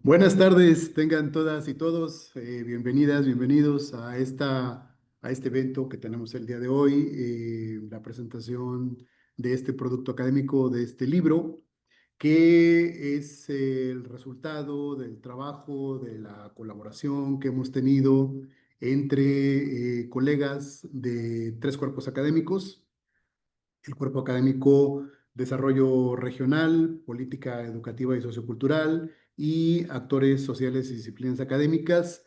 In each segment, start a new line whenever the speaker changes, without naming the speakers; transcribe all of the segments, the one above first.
Buenas tardes, tengan todas y todos, bienvenidas, bienvenidos a este evento que tenemos el día de hoy, la presentación de este producto académico, de este libro, que es el resultado del trabajo, de la colaboración que hemos tenido entre colegas de tres cuerpos académicos: el cuerpo académico Desarrollo Regional, Política Educativa y Sociocultural, y actores sociales y disciplinas académicas,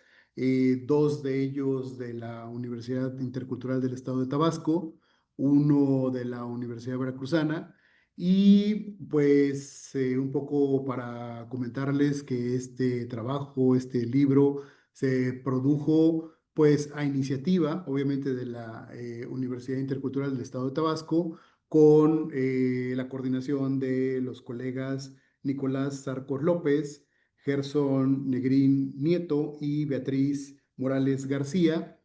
dos de ellos de la Universidad Intercultural del Estado de Tabasco, uno de la Universidad Veracruzana. Y pues un poco para comentarles que este trabajo, este libro, se produjo pues a iniciativa, obviamente, de la Universidad Intercultural del Estado de Tabasco, con la coordinación de los colegas Nicolás Sarcos López, Gerson Negrín Nieto y Beatriz Morales García,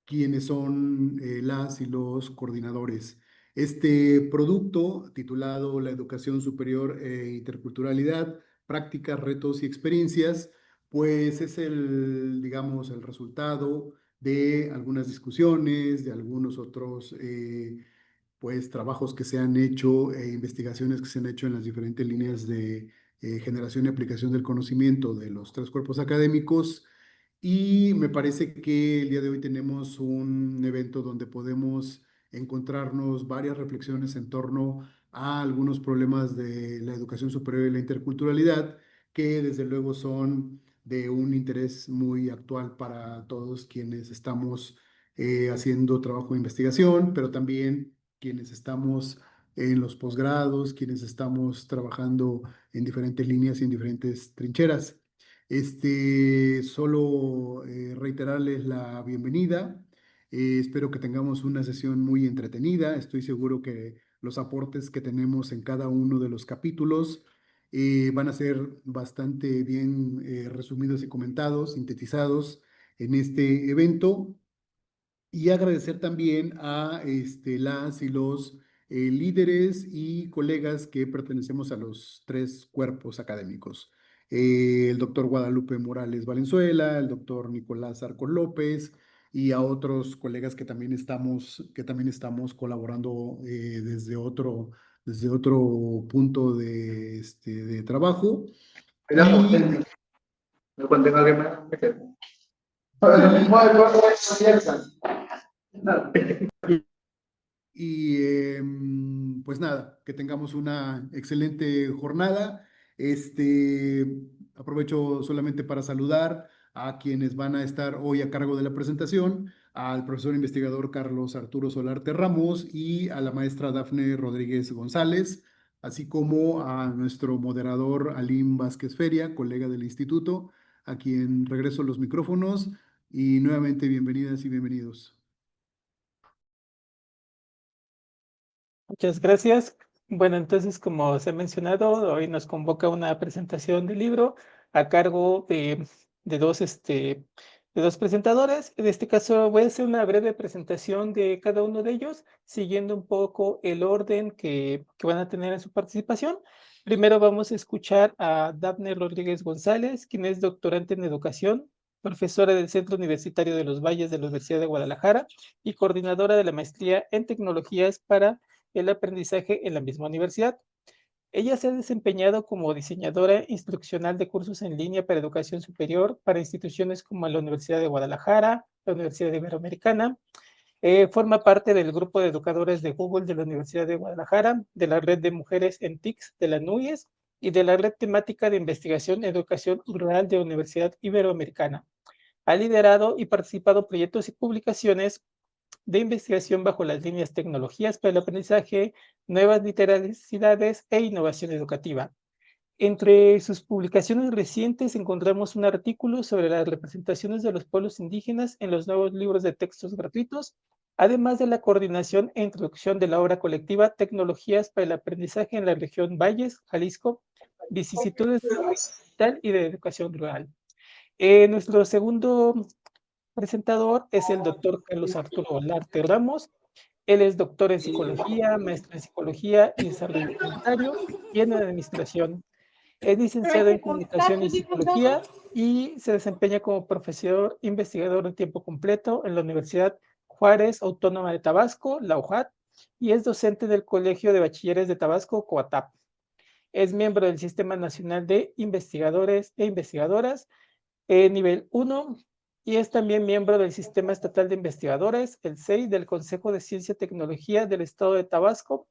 quienes son las y los coordinadores. Este producto, titulado La Educación Superior e Interculturalidad, Prácticas, Retos y Experiencias, pues es digamos, el resultado de algunas discusiones, de algunos otros pues trabajos que se han hecho, investigaciones que se han hecho en las diferentes líneas de generación y aplicación del conocimiento de los tres cuerpos académicos. Y me parece que el día de hoy tenemos un evento donde podemos encontrarnos varias reflexiones en torno a algunos problemas de la educación superior y la interculturalidad, que desde luego son de un interés muy actual para todos quienes estamos haciendo trabajo de investigación, pero también quienes estamos en los posgrados, quienes estamos trabajando en diferentes líneas y en diferentes trincheras. Solo reiterarles la bienvenida. Espero que tengamos una sesión muy entretenida. Estoy seguro que los aportes que tenemos en cada uno de los capítulos van a ser bastante bien resumidos y comentados, sintetizados en este evento. Y agradecer también a las y los líderes y colegas que pertenecemos a los tres cuerpos académicos. El doctor Guadalupe Morales Valenzuela, el doctor Nicolás Arcos López, y a otros colegas que también estamos colaborando desde otro punto de trabajo.
Cuidado,
Y,
no cuenten alguien más.
y
Y
Pues nada, que tengamos una excelente jornada. Aprovecho solamente para saludar a quienes van a estar hoy a cargo de la presentación: al profesor investigador Carlos Arturo Solarte Ramos y a la maestra Dafne Rodríguez González, así como a nuestro moderador Alim Vázquez Feria, colega del instituto, a quien regreso los micrófonos. Y nuevamente bienvenidas y bienvenidos.
Muchas gracias. Bueno, entonces, como se ha mencionado, hoy nos convoca una presentación del libro a cargo de de dos presentadores. En este caso, voy a hacer una breve presentación de cada uno de ellos, siguiendo un poco el orden que van a tener en su participación. Primero vamos a escuchar a Dafne Rodríguez González, quien es doctorante en educación, profesora del Centro Universitario de los Valles de la Universidad de Guadalajara y coordinadora de la maestría en tecnologías para el aprendizaje en la misma universidad. Ella se ha desempeñado como diseñadora instruccional de cursos en línea para educación superior para instituciones como la Universidad de Guadalajara, la Universidad Iberoamericana. Forma parte del grupo de educadores de Google de la Universidad de Guadalajara, de la red de mujeres en TICS de la NUYES y de la red temática de investigación en educación rural de la Universidad Iberoamericana. Ha liderado y participado en proyectos y publicaciones de investigación bajo las líneas tecnologías para el aprendizaje, nuevas literacidades e innovación educativa. Entre sus publicaciones recientes encontramos un artículo sobre las representaciones de los pueblos indígenas en los nuevos libros de textos gratuitos, además de la coordinación e introducción de la obra colectiva Tecnologías para el aprendizaje en la región Valles, Jalisco, vicisitudes digital y de educación rural. Nuestro segundo presentador es el doctor Carlos Arturo Olarte Ramos. Él es doctor en psicología, maestro en psicología y desarrollo comunitario y en administración. Es licenciado en Comunicación y Psicología y se desempeña como profesor investigador de tiempo completo en la Universidad Juárez Autónoma de Tabasco, la UJAT, y es docente del Colegio de Bachilleres de Tabasco, COATAP. Es miembro del Sistema Nacional de Investigadores e Investigadoras, nivel 1, y es también miembro del Sistema Estatal de Investigadores, el SEI, del Consejo de Ciencia y Tecnología del Estado de Tabasco.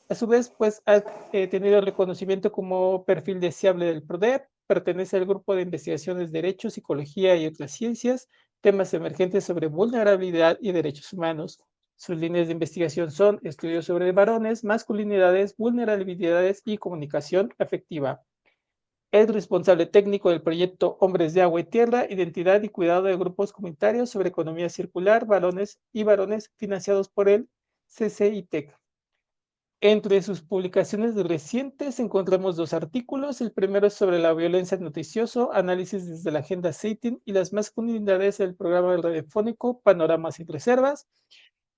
A su vez, pues ha tenido el reconocimiento como perfil deseable del PRODEP, pertenece al grupo de investigaciones Derecho, Psicología y otras ciencias, temas emergentes sobre vulnerabilidad y derechos humanos. Sus líneas de investigación son estudios sobre varones, masculinidades, vulnerabilidades y comunicación afectiva. Es responsable técnico del proyecto Hombres de Agua y Tierra, Identidad y Cuidado de Grupos Comunitarios sobre Economía Circular, Varones, financiados por el CCITEC. Entre sus publicaciones recientes encontramos 2 artículos. El primero es sobre la violencia noticioso, análisis desde la agenda CITIN y las masculinidades del programa radiofónico Panoramas sin Reservas.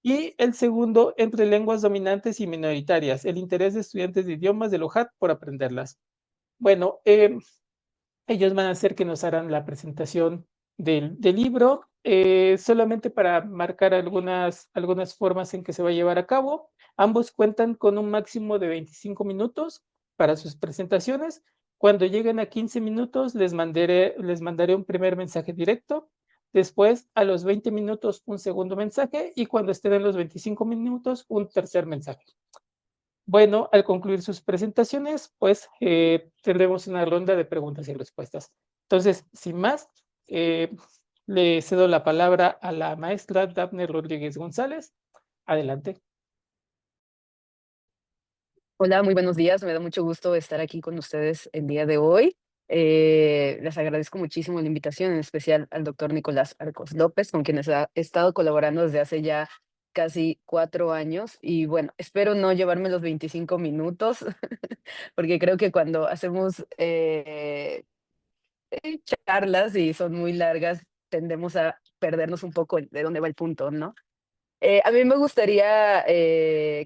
Y el segundo, entre lenguas dominantes y minoritarias, el interés de estudiantes de idiomas del OJAT por aprenderlas. Bueno, ellos van a hacer que nos harán la presentación del libro, solamente para marcar algunas formas en que se va a llevar a cabo. Ambos cuentan con un máximo de 25 minutos para sus presentaciones. Cuando lleguen a 15 minutos, les mandaré un primer mensaje directo. Después, a los 20 minutos, un segundo mensaje. Y cuando estén en los 25 minutos, un tercer mensaje. Bueno, al concluir sus presentaciones, pues tendremos una ronda de preguntas y respuestas. Entonces, sin más, le cedo la palabra a la maestra Dafne Rodríguez González. Adelante.
Hola, muy buenos días. Me da mucho gusto estar aquí con ustedes el día de hoy. Les agradezco muchísimo la invitación, en especial al doctor Nicolás Arcos López, con quien he estado colaborando desde hace ya casi 4 años. Y bueno, espero no llevarme los 25 minutos, porque creo que cuando hacemos charlas y son muy largas, tendemos a perdernos un poco de dónde va el punto, ¿no? A mí me gustaría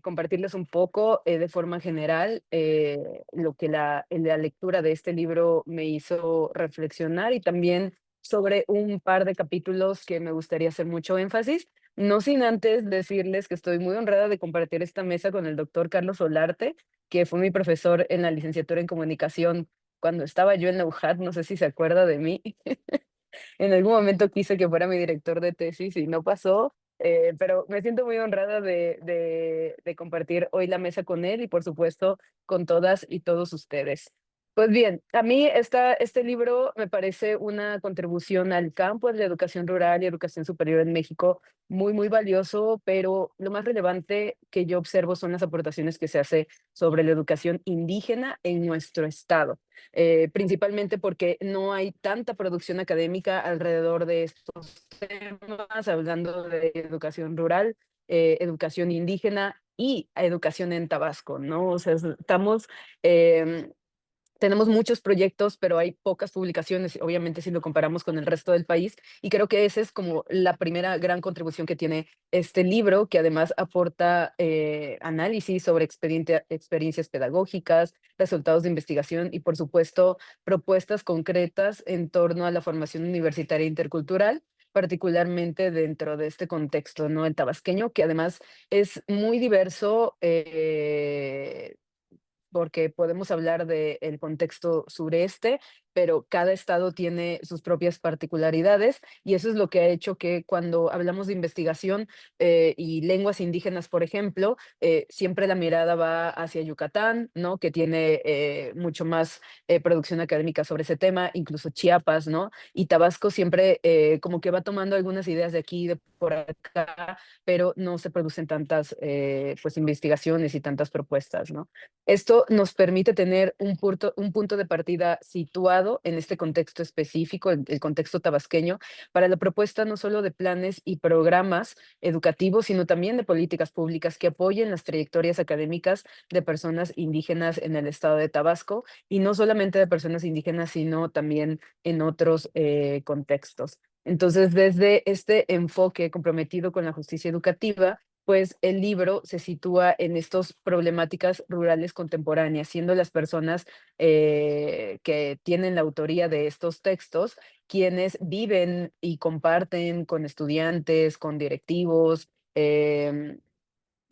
compartirles un poco de forma general lo que la lectura de este libro me hizo reflexionar y también sobre un par de capítulos que me gustaría hacer mucho énfasis. No sin antes decirles que estoy muy honrada de compartir esta mesa con el doctor Carlos Solarte, que fue mi profesor en la licenciatura en comunicación cuando estaba yo en la UJAT, no sé si se acuerda de mí. En algún momento quise que fuera mi director de tesis y no pasó, pero me siento muy honrada de compartir hoy la mesa con él y por supuesto con todas y todos ustedes. Pues bien, a mí este libro me parece una contribución al campo de la educación rural y educación superior en México muy, muy valioso, pero lo más relevante que yo observo son las aportaciones que se hace sobre la educación indígena en nuestro estado. Principalmente porque no hay tanta producción académica alrededor de estos temas, hablando de educación rural, educación indígena y educación en Tabasco, ¿no? O sea, tenemos muchos proyectos, pero hay pocas publicaciones, obviamente si lo comparamos con el resto del país, y creo que esa es como la primera gran contribución que tiene este libro, que además aporta análisis sobre experiencias pedagógicas, resultados de investigación y, por supuesto, propuestas concretas en torno a la formación universitaria intercultural, particularmente dentro de este contexto, ¿no? El tabasqueño, que además es muy diverso, porque podemos hablar del contexto sureste, pero cada estado tiene sus propias particularidades y eso es lo que ha hecho que cuando hablamos de investigación y lenguas indígenas, por ejemplo, siempre la mirada va hacia Yucatán, ¿no? Que tiene mucho más producción académica sobre ese tema, incluso Chiapas, ¿no? Y Tabasco siempre como que va tomando algunas ideas de aquí y de por acá, pero no se producen tantas pues investigaciones y tantas propuestas, ¿no? Esto nos permite tener un punto de partida situado en este contexto específico, el contexto tabasqueño, para la propuesta no solo de planes y programas educativos, sino también de políticas públicas que apoyen las trayectorias académicas de personas indígenas en el estado de Tabasco, y no solamente de personas indígenas, sino también en otros contextos. Entonces, desde este enfoque comprometido con la justicia educativa, pues el libro se sitúa en estas problemáticas rurales contemporáneas, siendo las personas que tienen la autoría de estos textos quienes viven y comparten con estudiantes, con directivos,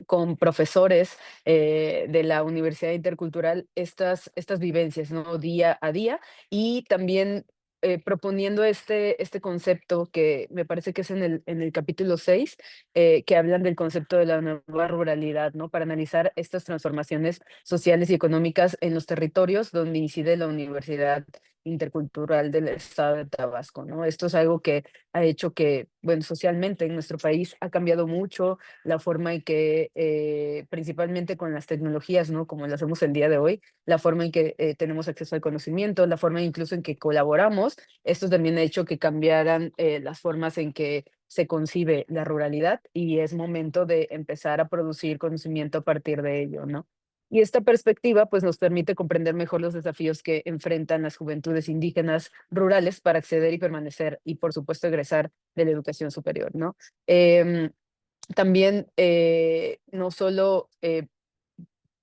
con profesores de la Universidad Intercultural estas vivencias, ¿no? Día a día y también proponiendo este concepto que me parece que es en el capítulo 6, que hablan del concepto de la nueva ruralidad, ¿no? Para analizar estas transformaciones sociales y económicas en los territorios donde incide la Universidad Intercultural del Estado de Tabasco, ¿no? Esto es algo que ha hecho que, bueno, socialmente en nuestro país ha cambiado mucho la forma en que, principalmente con las tecnologías, ¿no? Como lo hacemos el día de hoy, la forma en que tenemos acceso al conocimiento, la forma incluso en que colaboramos. Esto también ha hecho que cambiaran las formas en que se concibe la ruralidad y es momento de empezar a producir conocimiento a partir de ello, ¿no? Y esta perspectiva pues nos permite comprender mejor los desafíos que enfrentan las juventudes indígenas rurales para acceder y permanecer y por supuesto egresar de la educación superior, ¿no? Em, también no solo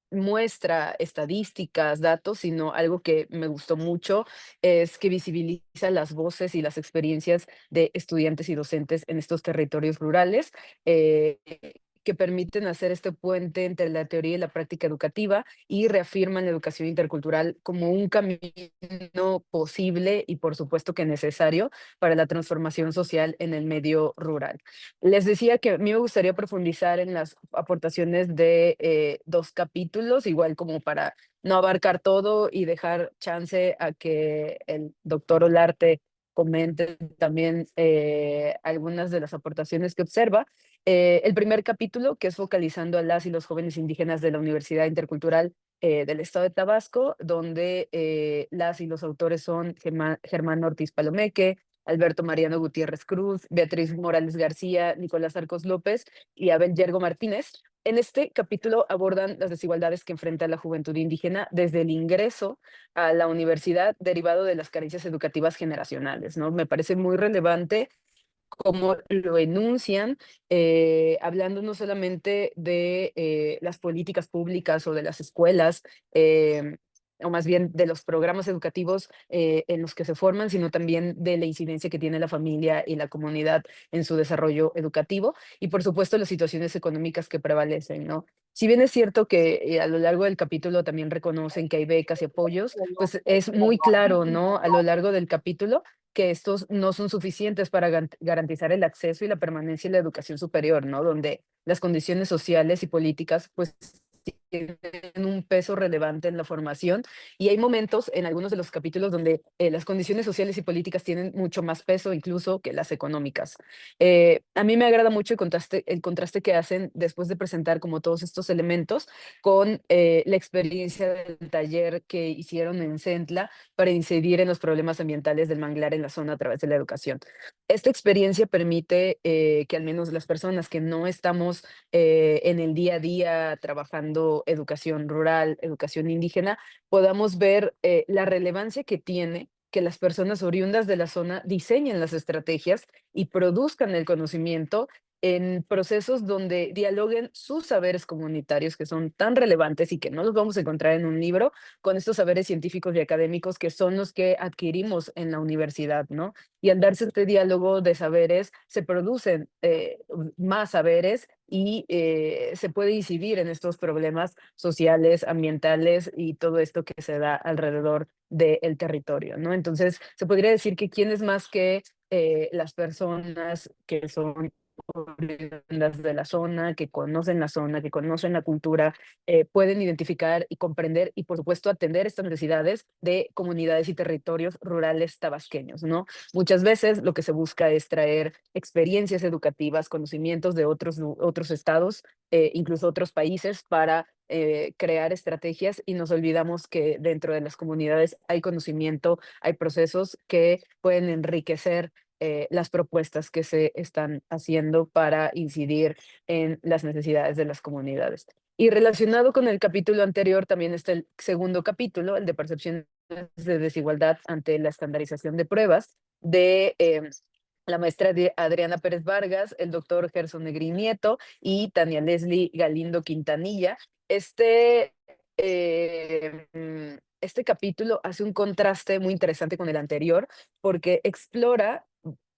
muestra estadísticas, datos, sino algo que me gustó mucho es que visibiliza las voces y las experiencias de estudiantes y docentes en estos territorios rurales, eh, que permiten hacer este puente entre la teoría y la práctica educativa y reafirman la educación intercultural como un camino posible y por supuesto que necesario para la transformación social en el medio rural. Les decía que a mí me gustaría profundizar en las aportaciones de 2 capítulos, igual como para no abarcar todo y dejar chance a que el doctor Olarte comente también algunas de las aportaciones que observa. El primer capítulo, que es focalizando a las y los jóvenes indígenas de la Universidad Intercultural del Estado de Tabasco, donde las y los autores son Germán Ortiz Palomeque, Alberto Mariano Gutiérrez Cruz, Beatriz Morales García, Nicolás Arcos López y Abel Yergo Martínez. En este capítulo abordan las desigualdades que enfrenta la juventud indígena desde el ingreso a la universidad derivado de las carencias educativas generacionales, ¿no? Me parece muy relevante cómo lo enuncian, hablando no solamente de las políticas públicas o de las escuelas, o más bien de los programas educativos en los que se forman, sino también de la incidencia que tiene la familia y la comunidad en su desarrollo educativo y por supuesto las situaciones económicas que prevalecen, ¿no? Si bien es cierto que a lo largo del capítulo también reconocen que hay becas y apoyos, pues es muy claro, ¿no? A lo largo del capítulo que estos no son suficientes para garantizar el acceso y la permanencia en la educación superior, ¿no? Donde las condiciones sociales y políticas, pues, tienen un peso relevante en la formación y hay momentos en algunos de los capítulos donde las condiciones sociales y políticas tienen mucho más peso incluso que las económicas. A mí me agrada mucho el contraste que hacen después de presentar como todos estos elementos con la experiencia del taller que hicieron en Centla para incidir en los problemas ambientales del manglar en la zona a través de la educación. Esta experiencia permite que al menos las personas que no estamos en el día a día trabajando educación rural, educación indígena, podamos ver la relevancia que tiene que las personas oriundas de la zona diseñen las estrategias y produzcan el conocimiento en procesos donde dialoguen sus saberes comunitarios que son tan relevantes y que no los vamos a encontrar en un libro, con estos saberes científicos y académicos que son los que adquirimos en la universidad, ¿no? Y al darse este diálogo de saberes, se producen más saberes y se puede incidir en estos problemas sociales, ambientales y todo esto que se da alrededor del territorio, ¿no? Entonces, se podría decir que quién es más que las personas que son oriundas de la zona, que conocen la zona, que conocen la cultura, pueden identificar y comprender y, por supuesto, atender estas necesidades de comunidades y territorios rurales tabasqueños, ¿no? Muchas veces lo que se busca es traer experiencias educativas, conocimientos de otros estados, incluso otros países, para crear estrategias y nos olvidamos que dentro de las comunidades hay conocimiento, hay procesos que pueden enriquecer las propuestas que se están haciendo para incidir en las necesidades de las comunidades. Y relacionado con el capítulo anterior, también está el segundo capítulo, el de percepciones de desigualdad ante la estandarización de pruebas, de la maestra Adriana Pérez Vargas, el doctor Gerson Negrín Nieto y Tania Leslie Galindo Quintanilla. Este capítulo hace un contraste muy interesante con el anterior porque explora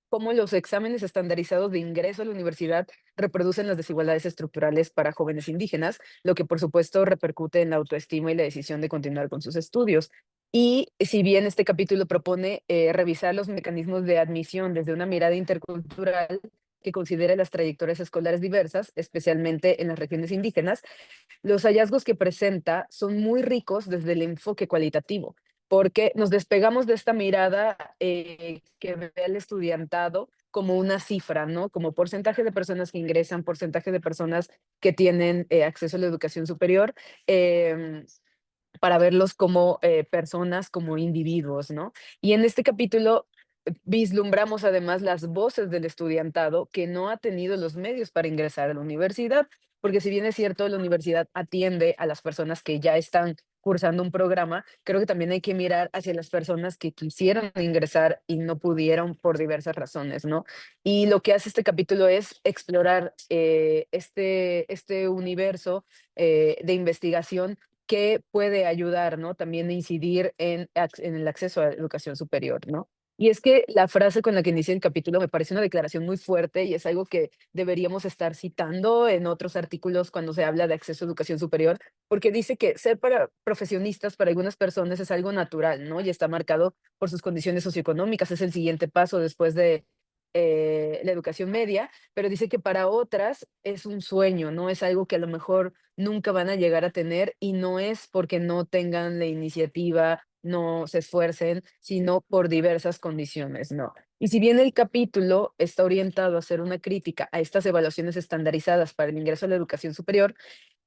cómo los exámenes estandarizados de ingreso a la universidad reproducen las desigualdades estructurales para jóvenes indígenas, lo que por supuesto repercute en la autoestima y la decisión de continuar con sus estudios. Y si bien este capítulo propone revisar los mecanismos de admisión desde una mirada intercultural que considere las trayectorias escolares diversas, especialmente en las regiones indígenas, los hallazgos que presenta son muy ricos desde el enfoque cualitativo, porque nos despegamos de esta mirada que ve al estudiantado como una cifra, ¿no? Como porcentaje de personas que ingresan, porcentaje de personas que tienen acceso a la educación superior. em, para verlos como personas, como individuos, ¿no? Y en este capítulo vislumbramos además las voces del estudiantado que no ha tenido los medios para ingresar a la universidad, porque si bien es cierto, la universidad atiende a las personas que ya están cursando un programa, creo que también hay que mirar hacia las personas que quisieron ingresar y no pudieron por diversas razones, ¿no? Y lo que hace este capítulo es explorar este universo de investigación que puede ayudar, ¿no? También a incidir en el acceso a la educación superior, ¿no? Y es que la frase con la que inicia el capítulo me parece una declaración muy fuerte y es algo que deberíamos estar citando en otros artículos cuando se habla de acceso a educación superior, porque dice que ser para profesionistas para algunas personas es algo natural, ¿no? Y está marcado por sus condiciones socioeconómicas, es el siguiente paso después de la educación media, pero dice que para otras es un sueño, ¿no? Es algo que a lo mejor nunca van a llegar a tener y no es porque no tengan la iniciativa, no se esfuercen, sino por diversas condiciones, ¿no? Y si bien el capítulo está orientado a hacer una crítica a estas evaluaciones estandarizadas para el ingreso a la educación superior,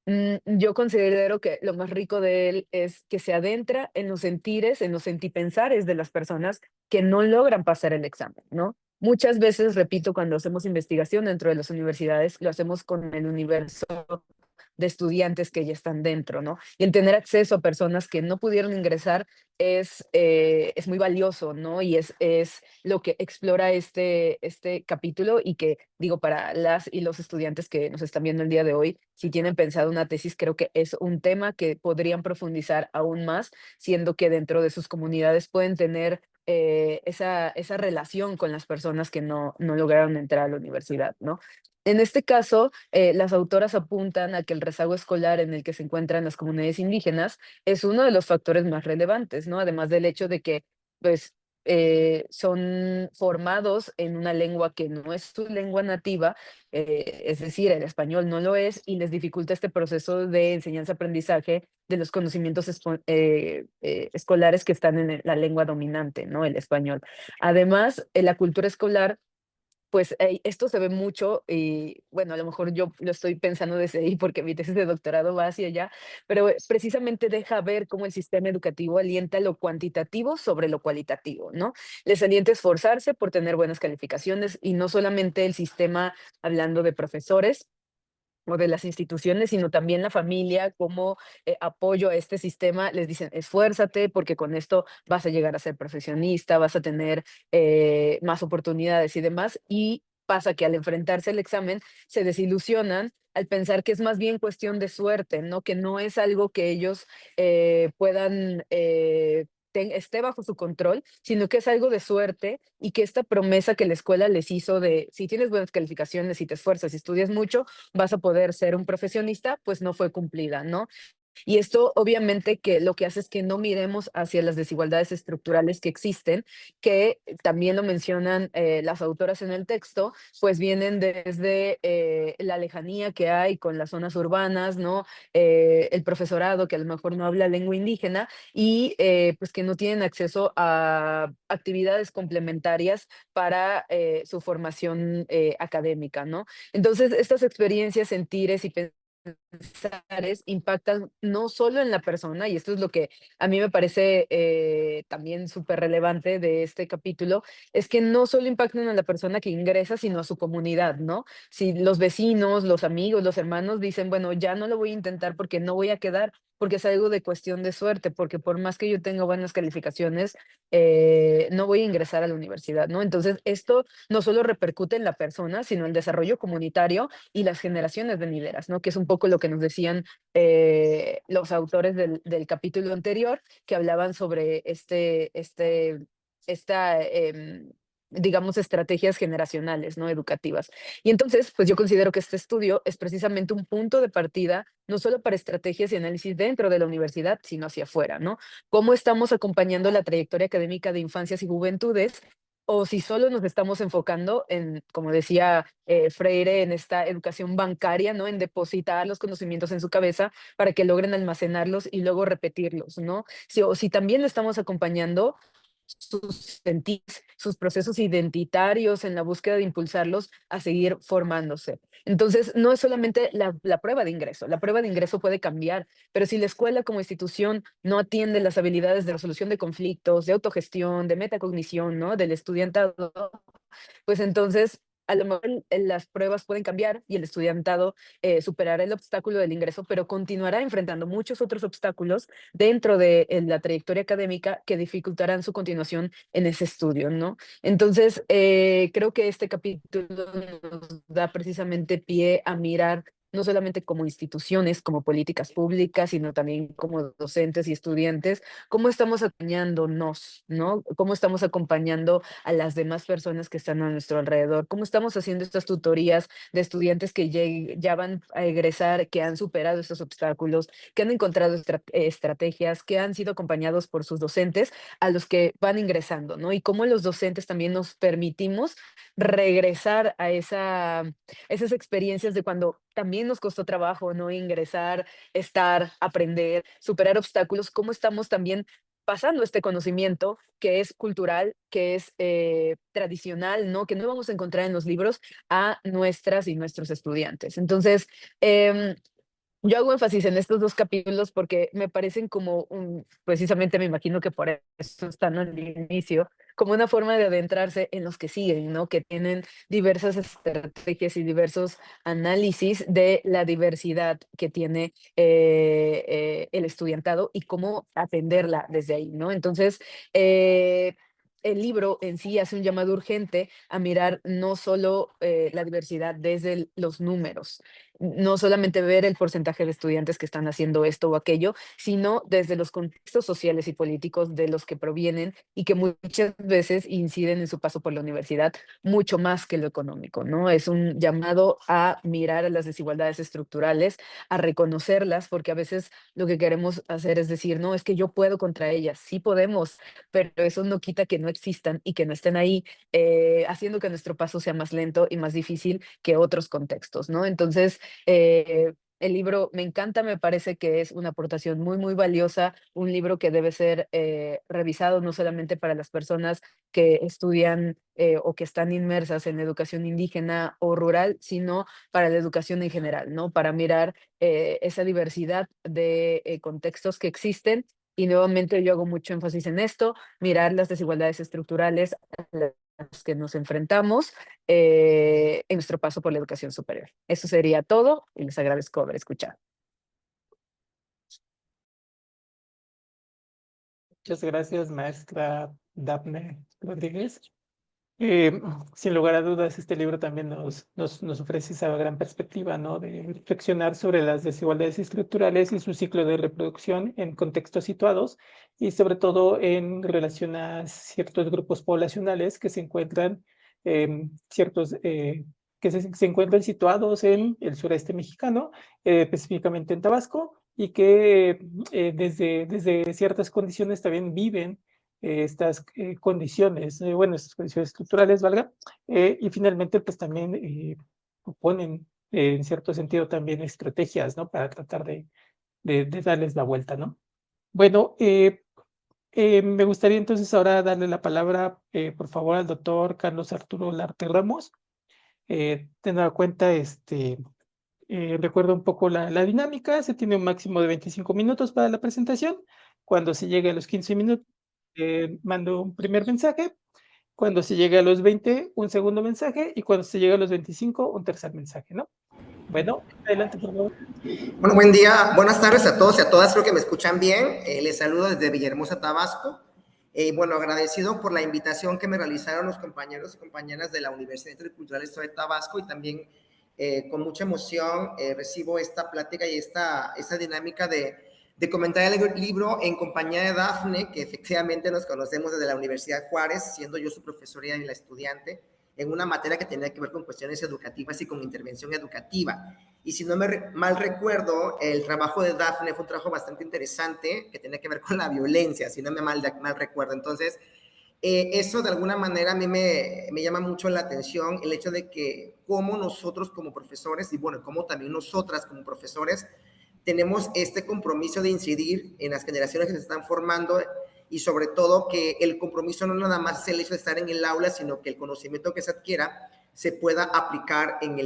yo considero que lo más rico de él es que se adentra en los sentires, en los sentipensares de las personas que no logran pasar el examen, ¿no? Muchas veces, repito, cuando hacemos investigación dentro de las universidades, lo hacemos con el universo de estudiantes que ya están dentro, ¿no? Y el tener acceso a personas que no pudieron ingresar es muy valioso, ¿no? Y es lo que explora este capítulo y que, digo, para las y los estudiantes que nos están viendo el día de hoy, si tienen pensado una tesis, creo que es un tema que podrían profundizar aún más, siendo que dentro de sus comunidades pueden tener esa relación con las personas que no lograron entrar a la universidad, ¿no? En este caso, las autoras apuntan a que el rezago escolar en el que se encuentran las comunidades indígenas es uno de los factores más relevantes, ¿no? Además del hecho de que, pues, son formados en una lengua que no es su lengua nativa, es decir, el español no lo es, y les dificulta este proceso de enseñanza-aprendizaje de los conocimientos escolares que están en la lengua dominante, ¿no? El español. Además, la cultura escolar pues, esto se ve mucho y, bueno, a lo mejor yo lo estoy pensando desde ahí porque mi tesis de doctorado va hacia allá, pero precisamente deja ver cómo el sistema educativo alienta lo cuantitativo sobre lo cualitativo, ¿no? Les alienta esforzarse por tener buenas calificaciones y no solamente el sistema hablando de profesores, o de las instituciones, sino también la familia como apoyo a este sistema. Les dicen, esfuérzate porque con esto vas a llegar a ser profesionista, vas a tener más oportunidades y demás. Y pasa que al enfrentarse al examen se desilusionan al pensar que es más bien cuestión de suerte, ¿no? Que no es algo que ellos puedan esté bajo su control, sino que es algo de suerte y que esta promesa que la escuela les hizo de si tienes buenas calificaciones, si te esfuerzas, si estudias mucho, vas a poder ser un profesionista, pues no fue cumplida, ¿no? Y esto obviamente que lo que hace es que no miremos hacia las desigualdades estructurales que existen, que también lo mencionan las autoras en el texto, pues vienen desde la lejanía que hay con las zonas urbanas, ¿no? El profesorado que a lo mejor no habla lengua indígena y pues que no tienen acceso a actividades complementarias para su formación académica, ¿no? Entonces, estas experiencias, sentires y pensares impactan no solo en la persona, y esto es lo que a mí me parece también súper relevante de este capítulo, es que no solo impactan a la persona que ingresa, sino a su comunidad, ¿no? Si los vecinos, los amigos, los hermanos dicen, bueno, ya no lo voy a intentar porque no voy a quedar, porque es algo de cuestión de suerte, porque por más que yo tenga buenas calificaciones, no voy a ingresar a la universidad, ¿no? Entonces, esto no solo repercute en la persona, sino el desarrollo comunitario y las generaciones venideras, ¿no? Que es un poco lo que nos decían los autores del capítulo anterior, que hablaban sobre esta, digamos, estrategias generacionales, ¿no? Educativas. Y entonces, pues yo considero que este estudio es precisamente un punto de partida, no solo para estrategias y análisis dentro de la universidad, sino hacia afuera, ¿no? Cómo estamos acompañando la trayectoria académica de infancias y juventudes, o si solo nos estamos enfocando en, como decía Freire, en esta educación bancaria, ¿no? En depositar los conocimientos en su cabeza para que logren almacenarlos y luego repetirlos, ¿no? O si también lo estamos acompañando sus sentidos, sus procesos identitarios en la búsqueda de impulsarlos a seguir formándose. Entonces, no es solamente la prueba de ingreso, la prueba de ingreso puede cambiar, pero si la escuela como institución no atiende las habilidades de resolución de conflictos, de autogestión, de metacognición, ¿no? Del estudiantado, pues entonces a lo mejor las pruebas pueden cambiar y el estudiantado superará el obstáculo del ingreso, pero continuará enfrentando muchos otros obstáculos dentro de la trayectoria académica que dificultarán su continuación en ese estudio, ¿no? Entonces, creo que este capítulo nos da precisamente pie a mirar no solamente como instituciones, como políticas públicas, sino también como docentes y estudiantes, cómo estamos acompañándonos, ¿no? Cómo estamos acompañando a las demás personas que están a nuestro alrededor, cómo estamos haciendo estas tutorías de estudiantes que ya van a egresar, que han superado estos obstáculos, que han encontrado estrategias, que han sido acompañados por sus docentes a los que van ingresando, ¿no? Y cómo los docentes también nos permitimos regresar a esas experiencias de cuando también nos costó trabajo, ¿no? Ingresar, estar, aprender, superar obstáculos, cómo estamos también pasando este conocimiento que es cultural, que es tradicional, ¿no? Que no vamos a encontrar en los libros a nuestras y nuestros estudiantes. Entonces, yo hago énfasis en estos dos capítulos porque me parecen como precisamente me imagino que por eso están al inicio, como una forma de adentrarse en los que siguen, ¿no? Que tienen diversas estrategias y diversos análisis de la diversidad que tiene el estudiantado y cómo atenderla desde ahí, ¿no? Entonces, el libro en sí hace un llamado urgente a mirar no solo la diversidad desde los números, no solamente ver el porcentaje de estudiantes que están haciendo esto o aquello, sino desde los contextos sociales y políticos de los que provienen y que muchas veces inciden en su paso por la universidad mucho más que lo económico, ¿no? Es un llamado a mirar a las desigualdades estructurales, a reconocerlas, porque a veces lo que queremos hacer es decir, no, es que yo puedo contra ellas, sí podemos, pero eso no quita que no existan y que no estén ahí, haciendo que nuestro paso sea más lento y más difícil que otros contextos, ¿no? Entonces, el libro me encanta, me parece que es una aportación muy, muy valiosa, un libro que debe ser revisado no solamente para las personas que estudian o que están inmersas en educación indígena o rural, sino para la educación en general, ¿no? Para mirar esa diversidad de contextos que existen. Y nuevamente yo hago mucho énfasis en esto, mirar las desigualdades estructurales a las que nos enfrentamos en nuestro paso por la educación superior. Eso sería todo y les agradezco haber escuchado.
Muchas gracias, maestra Dafne Rodríguez. Eh, Sin lugar a dudas, este libro también nos ofrece esa gran perspectiva, ¿no? De reflexionar sobre las desigualdades estructurales y su ciclo de reproducción en contextos situados y sobre todo en relación a ciertos grupos poblacionales que se encuentran se encuentran situados en el sureste mexicano, específicamente en Tabasco, y que desde ciertas condiciones también viven estas condiciones, bueno, estas condiciones estructurales, valga, y finalmente pues también proponen en cierto sentido también estrategias, ¿no? Para tratar de darles la vuelta, ¿no? Bueno, me gustaría entonces ahora darle la palabra, por favor, al doctor Carlos Arturo Larte Ramos. Teniendo en cuenta, recuerdo un poco la dinámica, se tiene un máximo de 25 minutos para la presentación. Cuando se llegue a los 15 minutos, mando un primer mensaje. Cuando se llegue a los 20, un segundo mensaje. Y cuando se llegue a los 25, un tercer mensaje, ¿no? Bueno, adelante, por favor.
Bueno, buen día, buenas tardes a todos y a todas, creo que me escuchan bien. Les saludo desde Villahermosa, Tabasco. Bueno, agradecido por la invitación que me realizaron los compañeros y compañeras de la Universidad Intercultural de Tabasco, y también con mucha emoción recibo esta plática y esta dinámica de comentar el libro en compañía de Dafne, que efectivamente nos conocemos desde la Universidad Juárez, siendo yo su profesora y la estudiante, en una materia que tenía que ver con cuestiones educativas y con intervención educativa. Y si no me mal recuerdo, el trabajo de Dafne fue un trabajo bastante interesante que tenía que ver con la violencia, si no me mal recuerdo. Entonces, eso de alguna manera a mí me llama mucho la atención, el hecho de que cómo nosotros como profesores, y bueno, cómo también nosotras como profesores, tenemos este compromiso de incidir en las generaciones que se están formando, y sobre todo que el compromiso no nada más es el hecho de estar en el aula, sino que el conocimiento que se adquiera se pueda aplicar en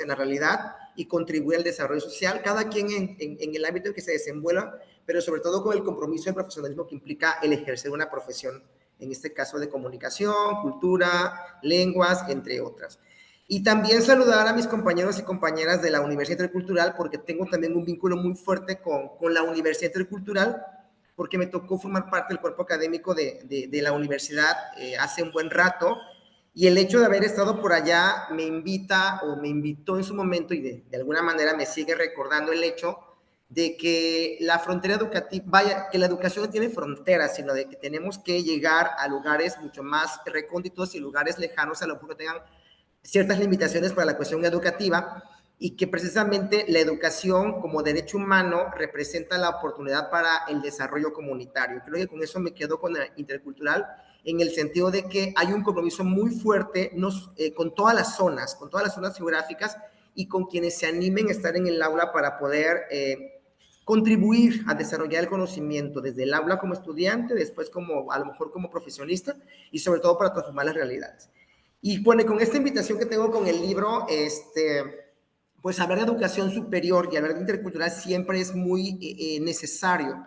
la realidad y contribuir al desarrollo social, cada quien en el ámbito en que se desenvuelva, pero sobre todo con el compromiso del profesionalismo que implica el ejercer una profesión, en este caso de comunicación, cultura, lenguas, entre otras. Y también saludar a mis compañeros y compañeras de la Universidad Intercultural, porque tengo también un vínculo muy fuerte con la Universidad Intercultural, porque me tocó formar parte del cuerpo académico de la universidad hace un buen rato, y el hecho de haber estado por allá me invitó en su momento, y de alguna manera me sigue recordando el hecho de que la frontera educativa, vaya, que la educación no tiene fronteras, sino de que tenemos que llegar a lugares mucho más recónditos y lugares lejanos, a lo mejor que tengan ciertas limitaciones para la cuestión educativa, y que precisamente la educación como derecho humano representa la oportunidad para el desarrollo comunitario. Creo que con eso me quedo con la intercultural, en el sentido de que hay un compromiso muy fuerte con todas las zonas geográficas, y con quienes se animen a estar en el aula para poder contribuir a desarrollar el conocimiento desde el aula como estudiante, después a lo mejor como profesionista, y sobre todo para transformar las realidades. Y bueno, con esta invitación que tengo con el libro, pues hablar de educación superior y hablar de intercultural siempre es muy necesario,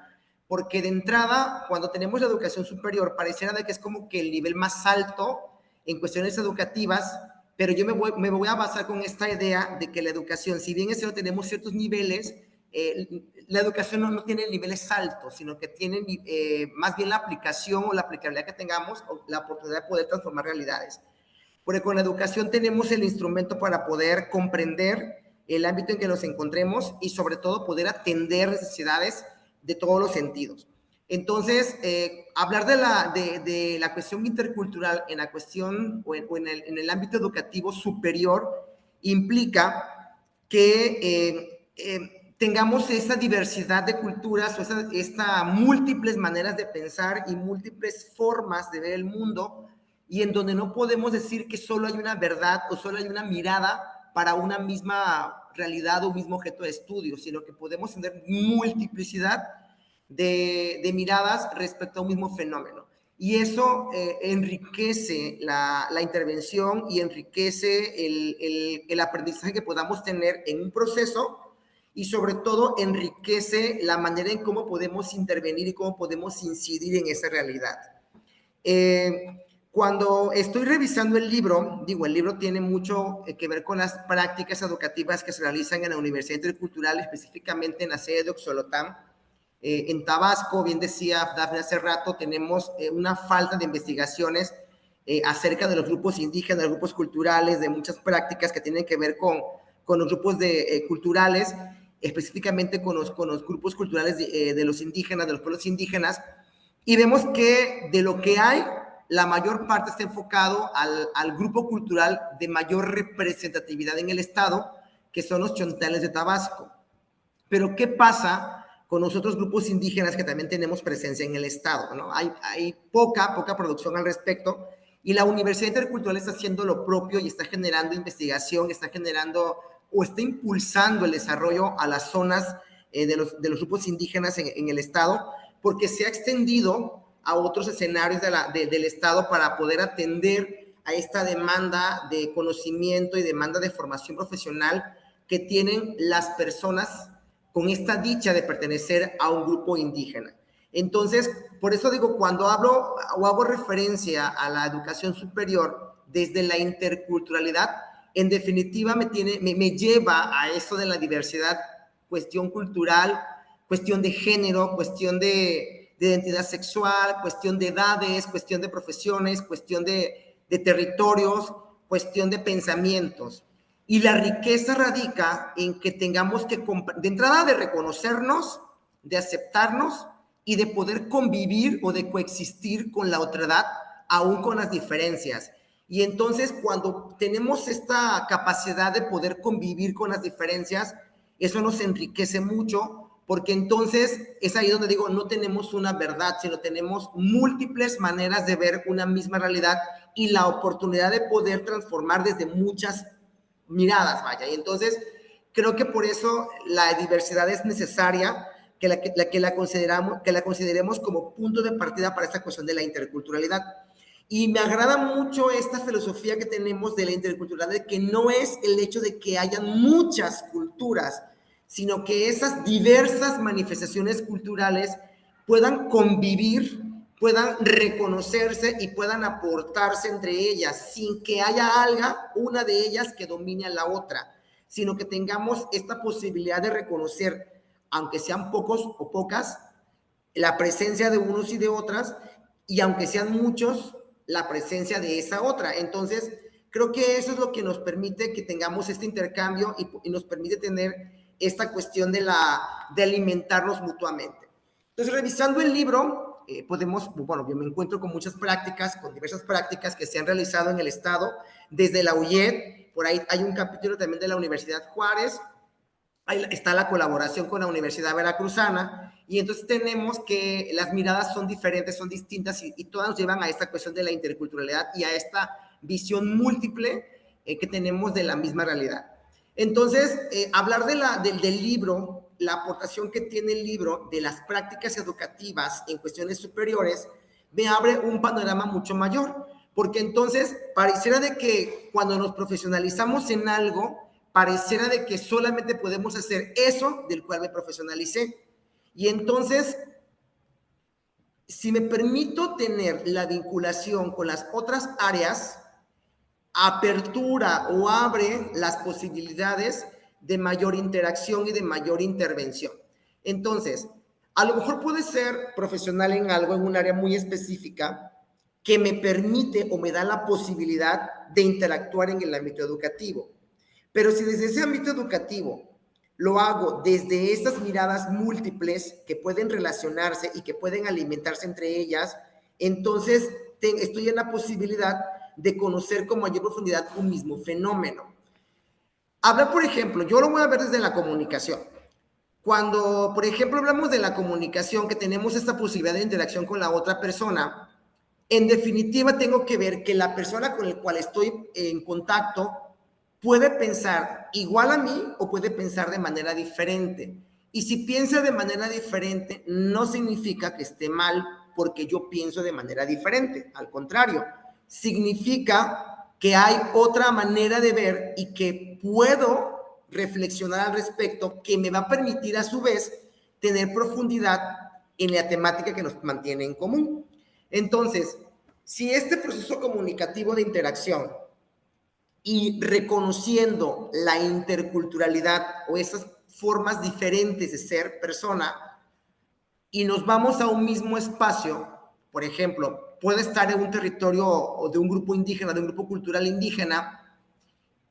porque de entrada, cuando tenemos la educación superior, pareciera de que es como que el nivel más alto en cuestiones educativas, pero yo me voy a basar con esta idea de que la educación, si bien es cierto, tenemos ciertos niveles, la educación no tiene niveles altos, sino que tiene más bien la aplicación o la aplicabilidad que tengamos, o la oportunidad de poder transformar realidades. Porque con la educación tenemos el instrumento para poder comprender el ámbito en que nos encontremos, y sobre todo poder atender necesidades de todos los sentidos. Entonces, hablar de la cuestión intercultural en la cuestión o en el ámbito educativo superior implica que tengamos esa diversidad de culturas, o esta múltiples maneras de pensar y múltiples formas de ver el mundo, y en donde no podemos decir que solo hay una verdad o solo hay una mirada para una misma realidad o un mismo objeto de estudio, sino que podemos tener multiplicidad de miradas respecto a un mismo fenómeno. Y eso enriquece la intervención y enriquece el aprendizaje que podamos tener en un proceso, y sobre todo enriquece la manera en cómo podemos intervenir y cómo podemos incidir en esa realidad. Cuando estoy revisando el libro, el libro tiene mucho que ver con las prácticas educativas que se realizan en la Universidad Intercultural, específicamente en la sede de Oxolotán, en Tabasco. Bien decía Dafne hace rato, tenemos una falta de investigaciones acerca de los grupos indígenas, de los grupos culturales, de muchas prácticas que tienen que ver con los grupos culturales, específicamente con los grupos culturales de los indígenas, de los pueblos indígenas, y vemos que de lo que hay, la mayor parte está enfocado al grupo cultural de mayor representatividad en el estado, que son los chontales de Tabasco. Pero ¿qué pasa con los otros grupos indígenas que también tenemos presencia en el estado, ¿no? Hay poca producción al respecto, y la Universidad Intercultural está haciendo lo propio y está generando investigación, está generando o está impulsando el desarrollo a las zonas de los grupos indígenas en el estado, porque se ha extendido a otros escenarios del estado para poder atender a esta demanda de conocimiento y demanda de formación profesional que tienen las personas con esta dicha de pertenecer a un grupo indígena. Entonces, por eso digo, cuando hablo o hago referencia a la educación superior desde la interculturalidad, en definitiva me lleva a eso de la diversidad, cuestión cultural, cuestión de género, cuestión de identidad sexual, cuestión de edades, cuestión de profesiones, cuestión de territorios, cuestión de pensamientos. Y la riqueza radica en que tengamos que, de entrada, de reconocernos, de aceptarnos y de poder convivir o de coexistir con la otredad, aún con las diferencias. Y entonces, cuando tenemos esta capacidad de poder convivir con las diferencias, eso nos enriquece mucho, porque entonces es ahí donde digo, no tenemos una verdad, sino tenemos múltiples maneras de ver una misma realidad y la oportunidad de poder transformar desde muchas miradas, vaya. Y entonces creo que por eso la diversidad es necesaria, que la consideremos como punto de partida para esta cuestión de la interculturalidad. Y me agrada mucho esta filosofía que tenemos de la interculturalidad, de que no es el hecho de que hayan muchas culturas, sino que esas diversas manifestaciones culturales puedan convivir, puedan reconocerse y puedan aportarse entre ellas, sin que haya una de ellas que domine a la otra, sino que tengamos esta posibilidad de reconocer, aunque sean pocos o pocas, la presencia de unos y de otras, y aunque sean muchos, la presencia de esa otra. Entonces, creo que eso es lo que nos permite que tengamos este intercambio y nos permite tener esta cuestión de alimentarnos mutuamente. Entonces, revisando el libro, yo me encuentro con muchas prácticas, con diversas prácticas que se han realizado en el Estado, desde la UIED, por ahí hay un capítulo también de la Universidad Juárez, ahí está la colaboración con la Universidad Veracruzana, y entonces tenemos que las miradas son diferentes, son distintas, y todas nos llevan a esta cuestión de la interculturalidad y a esta visión múltiple que tenemos de la misma realidad. Entonces, hablar del libro, la aportación que tiene el libro de las prácticas educativas en cuestiones superiores, me abre un panorama mucho mayor, porque entonces pareciera de que cuando nos profesionalizamos en algo, pareciera de que solamente podemos hacer eso del cual me profesionalicé. Y entonces, si me permito tener la vinculación con las otras áreas, apertura o abre las posibilidades de mayor interacción y de mayor intervención. Entonces, a lo mejor puede ser profesional en algo, en un área muy específica, que me permite o me da la posibilidad de interactuar en el ámbito educativo. Pero si desde ese ámbito educativo lo hago desde estas miradas múltiples que pueden relacionarse y que pueden alimentarse entre ellas, entonces estoy en la posibilidad de conocer con mayor profundidad un mismo fenómeno. Hablar, por ejemplo, yo lo voy a ver desde la comunicación. Cuando, por ejemplo, hablamos de la comunicación, que tenemos esta posibilidad de interacción con la otra persona, en definitiva tengo que ver que la persona con la cual estoy en contacto puede pensar igual a mí o puede pensar de manera diferente. Y si piensa de manera diferente, no significa que esté mal porque yo pienso de manera diferente. Al contrario, significa que hay otra manera de ver y que puedo reflexionar al respecto, que me va a permitir a su vez tener profundidad en la temática que nos mantiene en común. Entonces, si este proceso comunicativo de interacción y reconociendo la interculturalidad o esas formas diferentes de ser persona, y nos vamos a un mismo espacio, por ejemplo, puede estar en un territorio o de un grupo indígena, de un grupo cultural indígena,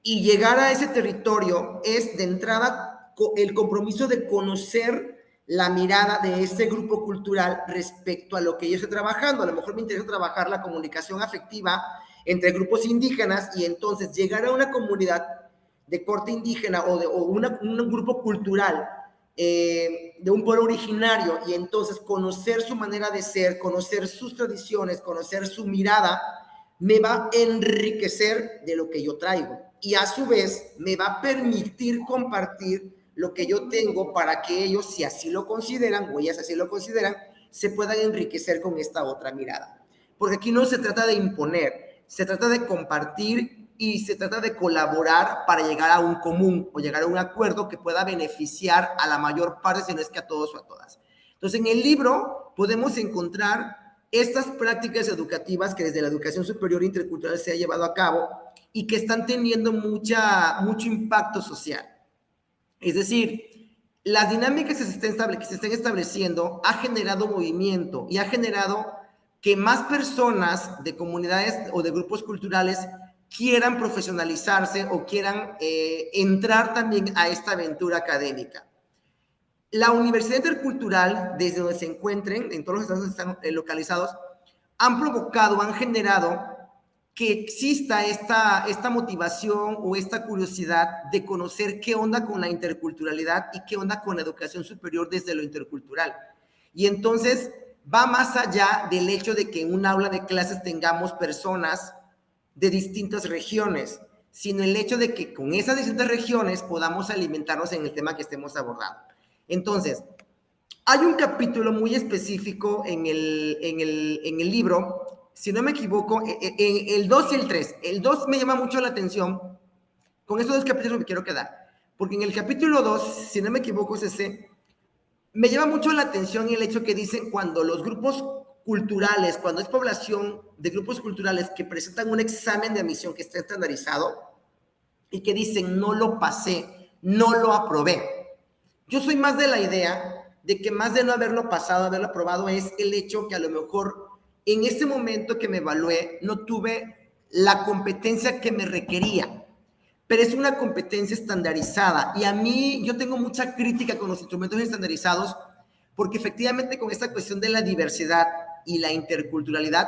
y llegar a ese territorio es de entrada el compromiso de conocer la mirada de ese grupo cultural respecto a lo que yo estoy trabajando. A lo mejor me interesa trabajar la comunicación afectiva entre grupos indígenas, y entonces llegar a una comunidad de corte indígena o un grupo cultural de un pueblo originario, y entonces conocer su manera de ser, conocer sus tradiciones, conocer su mirada, me va a enriquecer de lo que yo traigo, y a su vez me va a permitir compartir lo que yo tengo para que ellos, si así lo consideran, o ellas así lo consideran, se puedan enriquecer con esta otra mirada. Porque aquí no se trata de imponer, se trata de compartir y se trata de colaborar para llegar a un común o llegar a un acuerdo que pueda beneficiar a la mayor parte, si no es que a todos o a todas. Entonces, en el libro podemos encontrar estas prácticas educativas que desde la educación superior intercultural se ha llevado a cabo, y que están teniendo mucho impacto social. Es decir, las dinámicas que se estén estableciendo ha generado movimiento y ha generado que más personas de comunidades o de grupos culturales quieran profesionalizarse o quieran entrar también a esta aventura académica. La Universidad Intercultural, desde donde se encuentren, en todos los estados donde están localizados, han provocado, han generado que exista esta motivación o esta curiosidad de conocer qué onda con la interculturalidad y qué onda con la educación superior desde lo intercultural. Y entonces va más allá del hecho de que en un aula de clases tengamos personas de distintas regiones, sino el hecho de que con esas distintas regiones podamos alimentarnos en el tema que estemos abordando. Entonces, hay un capítulo muy específico en el libro, si no me equivoco, en el 2 y el 3. El 2 me llama mucho la atención, con estos dos capítulos me quiero quedar, porque en el capítulo 2, si no me equivoco es ese, me llama mucho la atención el hecho que dicen cuando los grupos culturales, cuando es población de grupos culturales que presentan un examen de admisión que está estandarizado y que dicen no lo pasé, no lo aprobé. Yo soy más de la idea de que más de no haberlo pasado, haberlo aprobado, es el hecho que a lo mejor en ese momento que me evalué no tuve la competencia que me requería, pero es una competencia estandarizada. Y a mí, yo tengo mucha crítica con los instrumentos estandarizados, porque efectivamente con esta cuestión de la diversidad y la interculturalidad,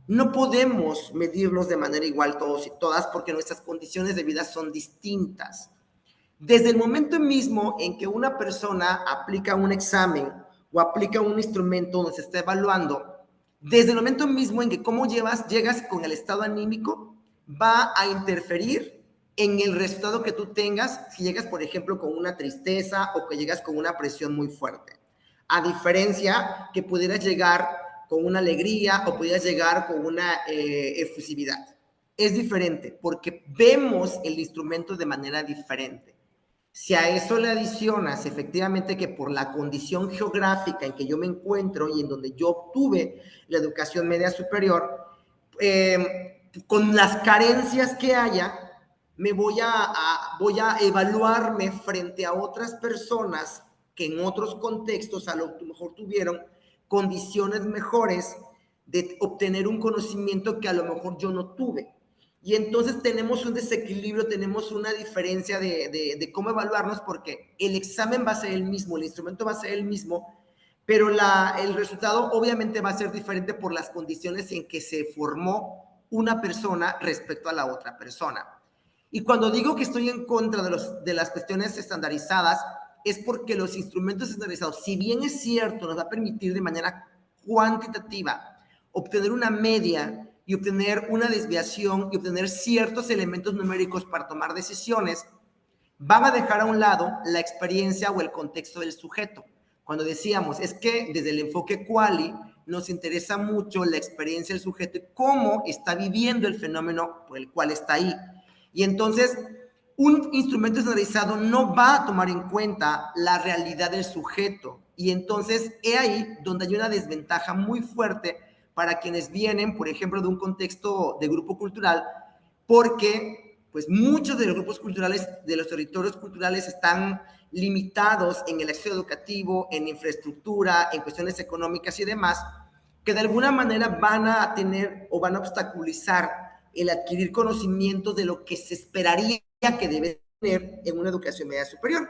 no podemos medirlos de manera igual todos y todas, porque nuestras condiciones de vida son distintas. Desde el momento mismo en que una persona aplica un examen o aplica un instrumento donde se está evaluando, desde el momento mismo en que cómo llegas con el estado anímico, va a interferir en el resultado que tú tengas, si llegas, por ejemplo, con una tristeza o que llegas con una presión muy fuerte. A diferencia que pudieras llegar con una alegría o pudieras llegar con una efusividad. Es diferente porque vemos el instrumento de manera diferente. Si a eso le adicionas efectivamente que por la condición geográfica en que yo me encuentro y en donde yo obtuve la educación media superior, con las carencias que haya, voy a evaluarme frente a otras personas que en otros contextos a lo mejor tuvieron condiciones mejores de obtener un conocimiento que a lo mejor yo no tuve. Y entonces tenemos un desequilibrio, tenemos una diferencia de cómo evaluarnos, porque el examen va a ser el mismo, el instrumento va a ser el mismo, pero el resultado obviamente va a ser diferente por las condiciones en que se formó una persona respecto a la otra persona. Y cuando digo que estoy en contra de las cuestiones estandarizadas, es porque los instrumentos estandarizados, si bien es cierto, nos va a permitir de manera cuantitativa obtener una media y obtener una desviación y obtener ciertos elementos numéricos para tomar decisiones, van a dejar a un lado la experiencia o el contexto del sujeto. Cuando decíamos, es que desde el enfoque quali nos interesa mucho la experiencia del sujeto y cómo está viviendo el fenómeno por el cual está ahí. Y entonces, un instrumento estandarizado no va a tomar en cuenta la realidad del sujeto. Y entonces, es ahí donde hay una desventaja muy fuerte para quienes vienen, por ejemplo, de un contexto de grupo cultural, porque pues muchos de los grupos culturales, de los territorios culturales, están limitados en el acceso educativo, en infraestructura, en cuestiones económicas y demás, que de alguna manera van a tener o van a obstaculizar el adquirir conocimientos de lo que se esperaría que debe tener en una educación media superior.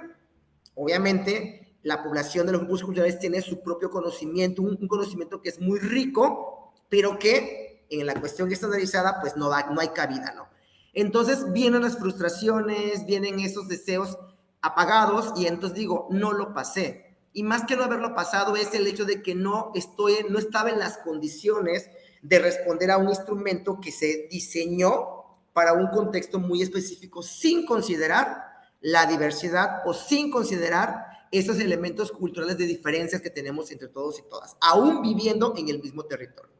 Obviamente, la población de los grupos culturales tiene su propio conocimiento, un conocimiento que es muy rico, pero que en la cuestión estandarizada pues no hay cabida, ¿no? Entonces vienen las frustraciones, vienen esos deseos apagados y entonces digo, no lo pasé. Y más que no haberlo pasado es el hecho de que no estaba en las condiciones de responder a un instrumento que se diseñó para un contexto muy específico sin considerar la diversidad o sin considerar esos elementos culturales de diferencias que tenemos entre todos y todas, aún viviendo en el mismo territorio.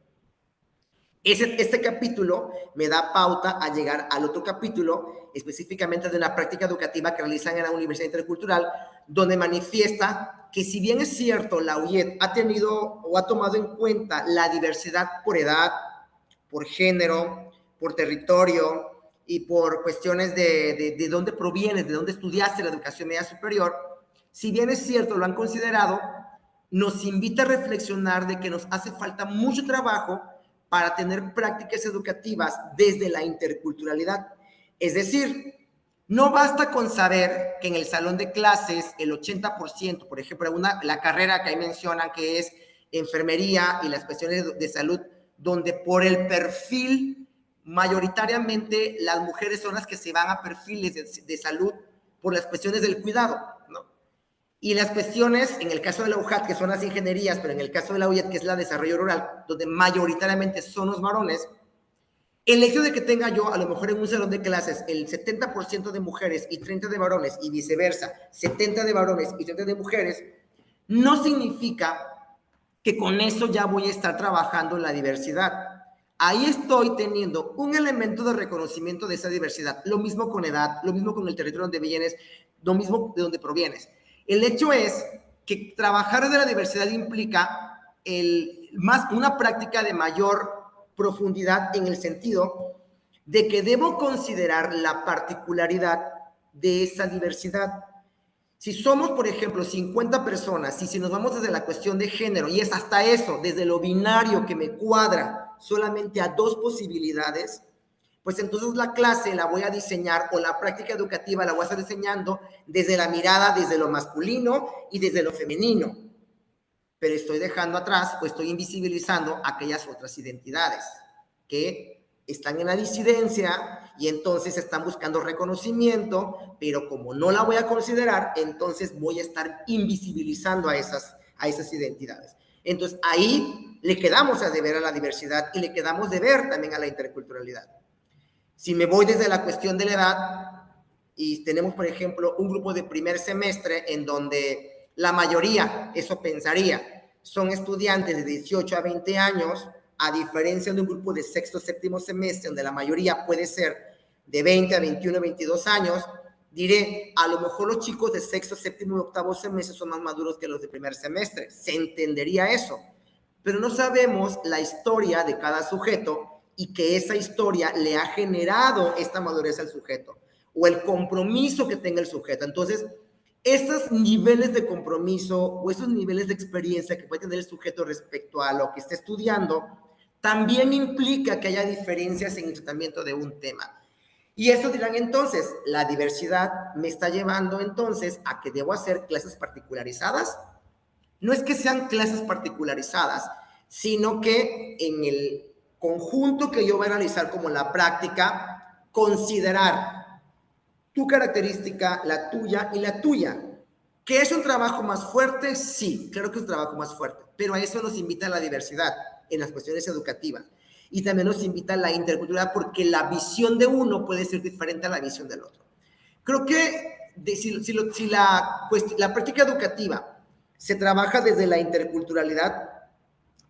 Este capítulo me da pauta a llegar al otro capítulo, específicamente de la práctica educativa que realizan en la Universidad Intercultural, donde manifiesta que si bien es cierto, la UIED ha tenido o ha tomado en cuenta la diversidad por edad, por género, por territorio, y por cuestiones de dónde provienes, de dónde estudiaste la educación media superior, si bien es cierto, lo han considerado, nos invita a reflexionar de que nos hace falta mucho trabajo para tener prácticas educativas desde la interculturalidad. Es decir, no basta con saber que en el salón de clases el 80%, por ejemplo, la carrera que ahí mencionan que es enfermería y las cuestiones de salud, donde por el perfil, mayoritariamente las mujeres son las que se van a perfiles de salud por las cuestiones del cuidado, ¿no? Y las cuestiones, en el caso de la UJAT, que son las ingenierías, pero en el caso de la UIET, que es la desarrollo rural, donde mayoritariamente son los varones, el hecho de que tenga yo, a lo mejor en un salón de clases, el 70% de mujeres y 30 de varones, y viceversa, 70 de varones y 30 de mujeres, no significa que con eso ya voy a estar trabajando en la diversidad. Ahí estoy teniendo un elemento de reconocimiento de esa diversidad. Lo mismo con edad, lo mismo con el territorio donde vienes, lo mismo de donde provienes. El hecho es que trabajar de la diversidad implica una práctica de mayor profundidad en el sentido de que debo considerar la particularidad de esa diversidad. Si somos, por ejemplo, 50 personas, y si nos vamos desde la cuestión de género, y es hasta eso, desde lo binario que me cuadra solamente a 2 posibilidades, pues entonces la clase la voy a diseñar, o la práctica educativa la voy a estar diseñando desde la mirada, desde lo masculino y desde lo femenino. Pero estoy dejando atrás o estoy invisibilizando aquellas otras identidades que están en la disidencia y entonces están buscando reconocimiento, pero como no la voy a considerar, entonces voy a estar invisibilizando a esas identidades. Entonces ahí le quedamos a deber a la diversidad y le quedamos de ver también a la interculturalidad. Si me voy desde la cuestión de la edad y tenemos, por ejemplo, un grupo de primer semestre en donde la mayoría, eso pensaría, son estudiantes de 18 a 20 años, a diferencia de un grupo de sexto, séptimo semestre, donde la mayoría puede ser de 20 a 21, 22 años, diré, a lo mejor los chicos de sexto, séptimo y octavo semestre son más maduros que los de primer semestre. Se entendería eso, pero no sabemos la historia de cada sujeto y que esa historia le ha generado esta madurez al sujeto o el compromiso que tenga el sujeto. Entonces, estos niveles de compromiso o esos niveles de experiencia que puede tener el sujeto respecto a lo que está estudiando, también implica que haya diferencias en el tratamiento de un tema. Y eso dirán entonces, la diversidad me está llevando entonces a que debo hacer clases particularizadas. No es que sean clases particularizadas, sino que en el conjunto que yo voy a analizar como la práctica, considerar tu característica, la tuya y la tuya. ¿Que es un trabajo más fuerte? Sí, claro que es un trabajo más fuerte, pero a eso nos invita la diversidad en las cuestiones educativas. Y también nos invita la interculturalidad porque la visión de uno puede ser diferente a la visión del otro. Creo que si la práctica educativa se trabaja desde la interculturalidad,